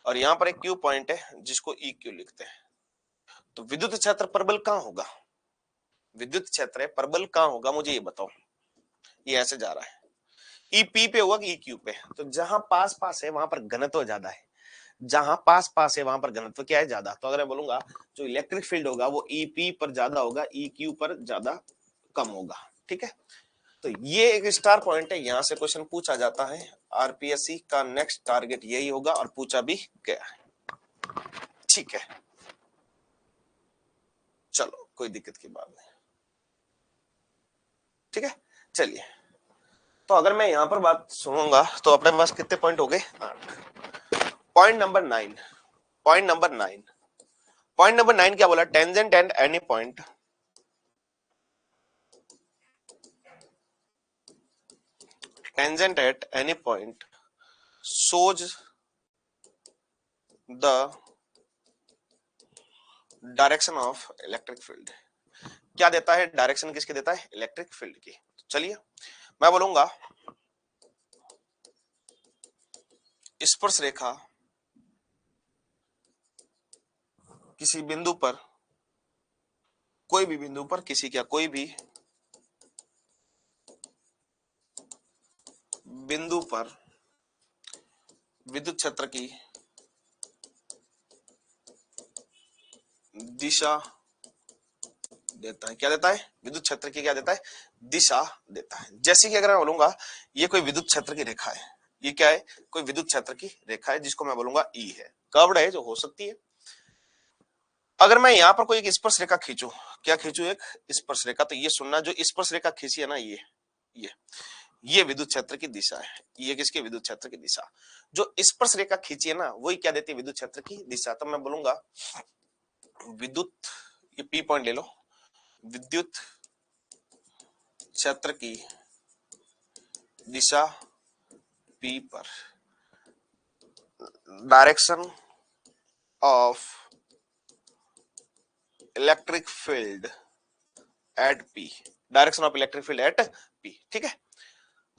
और यहां पर एक क्यू पॉइंट है जिसको ई क्यू लिखते हैं। तो विद्युत क्षेत्र प्रबल कहां होगा? विद्युत क्षेत्र प्रबल कहां होगा मुझे ये बताओ। ये ऐसे जा रहा है, ई पी पे होगा कि ई क्यू पे? तो जहां पास पास है वहां पर घनत्व ज्यादा है, जहां पास पास है वहां पर घनत्व क्या है? ज्यादा। तो अगर मैं बोलूंगा जो इलेक्ट्रिक फील्ड होगा वो ई पी पर ज्यादा होगा, ई क्यू पर ज्यादा कम होगा, ठीक है। तो ये एक स्टार पॉइंट है, यहां से क्वेश्चन पूछा जाता है। आरपीएससी का नेक्स्ट टारगेट यही होगा और पूछा भी गया है, ठीक है। चलो कोई दिक्कत की बात नहीं, ठीक है। चलिए, तो अगर मैं यहां पर बात सुनूंगा तो अपने पास कितने पॉइंट हो गए? 8। Point number 9, point number 9, point number 9 क्या बोला? Tangent and any point, tangent at any point shows the direction of electric field. क्या देता है? डायरेक्शन किसकी देता है? इलेक्ट्रिक फील्ड की। चलिए मैं बोलूंगा स्पर्श रेखा किसी बिंदु पर, कोई भी बिंदु पर, किसी क्या कोई भी बिंदु पर विद्युत क्षेत्र की दिशा देता है। क्या देता है? विद्युत क्षेत्र की क्या देता है? दिशा देता है। जैसे कि अगर मैं बोलूंगा ये कोई विद्युत क्षेत्र की रेखा है, ये क्या है, कोई विद्युत क्षेत्र की रेखा है जिसको मैं बोलूंगा ई है, कर्व्ड है जो हो सकती है। अगर मैं यहाँ पर कोई एक स्पर्श रेखा खींचू, क्या खींचू, एक स्पर्श रेखा, तो ये सुनना, जो स्पर्श रेखा खींची है ना, ये ये विद्युत क्षेत्र की दिशा है। ये किसके, विद्युत क्षेत्र की दिशा। जो स्पर्श रेखा खींची है ना, वही क्या देती है, विद्युत क्षेत्र की दिशा। तो मैं बोलूंगा विद्युत, ये पी पॉइंट ले लो, विद्युत क्षेत्र की दिशा पी पर, direction of electric field at P, direction of electric field at P, ठीक है।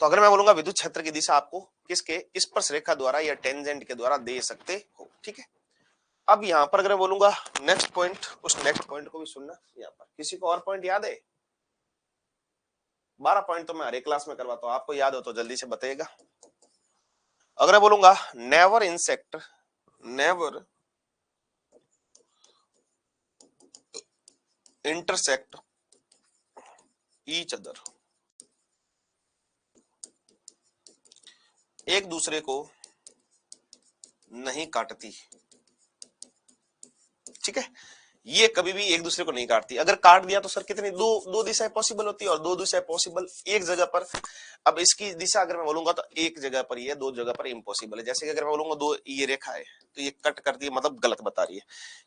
तो अगर मैं बोलूंगा विद्युत क्षेत्र की दिशा आपको किसके, स्पर्श रेखा द्वारा या टेंजेंट के द्वारा दे सकते हो, ठीक है। अब यहां पर अगर मैं बोलूंगा नेक्स्ट पॉइंट, उस नेक्स्ट पॉइंट को भी सुनना। यहां पर किसी को और पॉइंट याद है? 12 पॉइंट तो मैं हर एक क्लास में करवाता हूं, आपको याद हो तो जल्दी से बताइएगा। अगर मैं बोलूंगा never insect, never intersect each other, एक दूसरे को नहीं काटती, ठीक है। ये कभी भी एक दूसरे को नहीं काटती। अगर काट दिया तो सर कितनी, दो दिशाएं पॉसिबल होती है, और दो दिशाएं पॉसिबल एक जगह पर। अब इसकी दिशा अगर मैं बोलूंगा तो एक जगह पर ये, दो जगह पर इम्पॉसिबल है। जैसे कि अगर मैं बोलूंगा दो, ये रेखा है तो ये कट करती है, मतलब गलत बता रही है,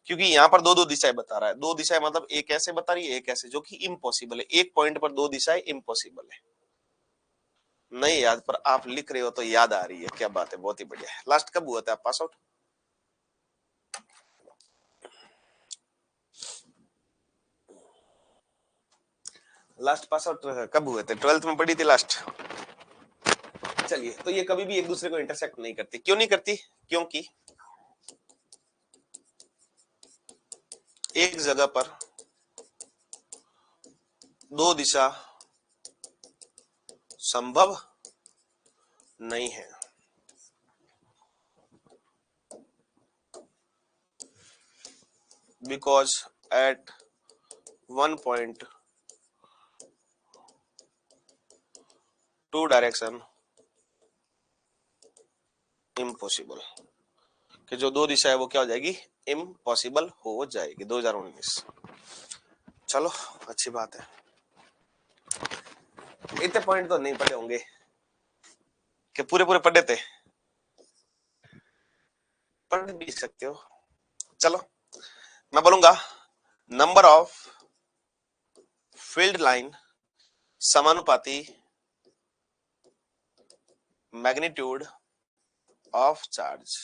क्योंकि यहाँ पर दो दिशाएं बता रहा है। दो दिशाएं मतलब एक ऐसे बता रही है, एक ऐसे, जो कि इम्पॉसिबल है। एक पॉइंट पर दो दिशाएं इम्पॉसिबल है। नहीं याद, पर आप लिख रहे हो तो याद आ रही है, क्या बात है, बहुत ही बढ़िया है। लास्ट कब हुआ था आप pass out? Last pass out कब हुए थे? 12th में पढ़ी थी लास्ट। चलिए, तो ये कभी भी एक दूसरे को इंटरसेक्ट नहीं करती। क्यों नहीं करती? क्योंकि एक जगह पर दो दिशा संभव नहीं है। Because at one point two direction impossible, कि जो दो दिशा है वो क्या हो जाएगी, इम्पॉसिबल हो जाएगी। 2019। चलो अच्छी बात है। इतने पॉइंट तो नहीं पढ़े होंगे कि पूरे पूरे पढ़े थे, पढ़ भी सकते हो। चलो मैं बोलूंगा नंबर ऑफ फील्ड लाइन समानुपाती मैग्नीट्यूड ऑफ चार्ज।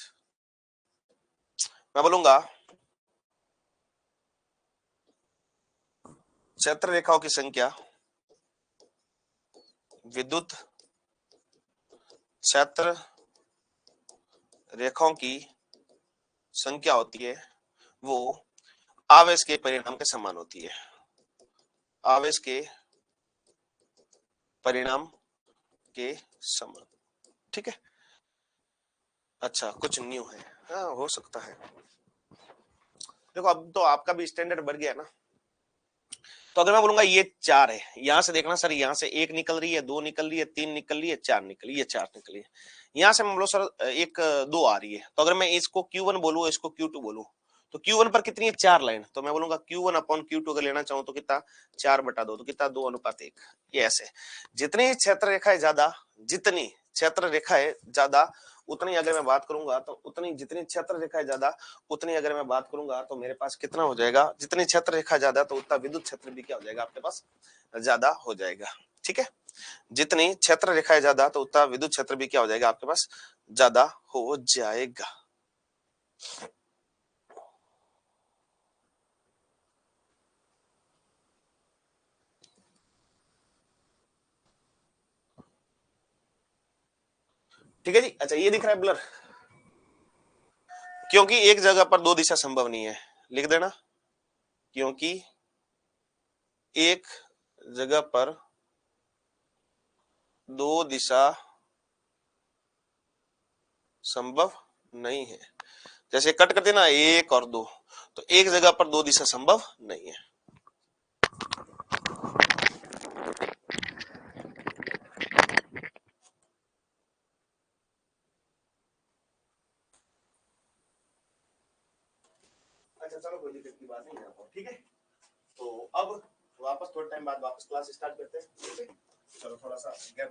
मैं बोलूंगा क्षेत्र रेखाओं की संख्या विद्युत क्षेत्र रेखाओं की संख्या होती है, वो आवेश के परिणाम के समान होती है। आवेश के परिणाम के समान, ठीक है। अच्छा, कुछ न्यू है, हाँ हो सकता है। देखो अब तो आपका भी स्टैंडर्ड बढ़ गया ना। तो अगर मैं बोलूंगा ये 4 है, यहां से देखना सर, यहां से एक निकल रही है, दो निकल रही है, तीन निकल रही है, चार निकल रही है, चार निकल रही है। यहां से मैं बोलो सर एक दो आ रही है, तो अगर मैं इसको Q1 बोलूं, इसको Q2 बोलूं, तो Q1 पर कितनी है, 4 लाइन। तो मैं बोलूंगा Q1 अपॉन Q2 अगर लेना चाहूं तो कितना, 4/2, तो कितना, 2:1। ये ऐसे जितनी क्षेत्र रेखा है ज्यादा, जितनी क्षेत्र रेखा है ज्यादा, उतनी अगर मैं बात करूंगा तो उतनी, जितनी क्षेत्र रेखा है ज्यादा उतनी अगर मैं बात करूंगा तो मेरे पास कितना हो जाएगा, जितनी क्षेत्र रेखा ज्यादा तो उतना विद्युत क्षेत्र भी क्या हो जाएगा आपके पास, ज्यादा हो जाएगा, ठीक है। जितनी क्षेत्र रेखाएं ज्यादा तो उतना विद्युत क्षेत्र भी क्या हो जाएगा आपके पास, ज्यादा हो जाएगा। ठीक है जी। अच्छा ये दिख रहा है ब्लर, क्योंकि एक जगह पर दो दिशा संभव नहीं है, लिख देना, क्योंकि एक जगह पर दो दिशा संभव नहीं है। जैसे कट करते ना, एक और दो, तो एक जगह पर दो दिशा संभव नहीं है। अच्छा चलो कोई दिक्कत की बात नहीं है आपको, ठीक है। तो अब वापस थोड़ा टाइम बाद वापस क्लास स्टार्ट करते हैं, ठीक है। चलो थोड़ा सा गैप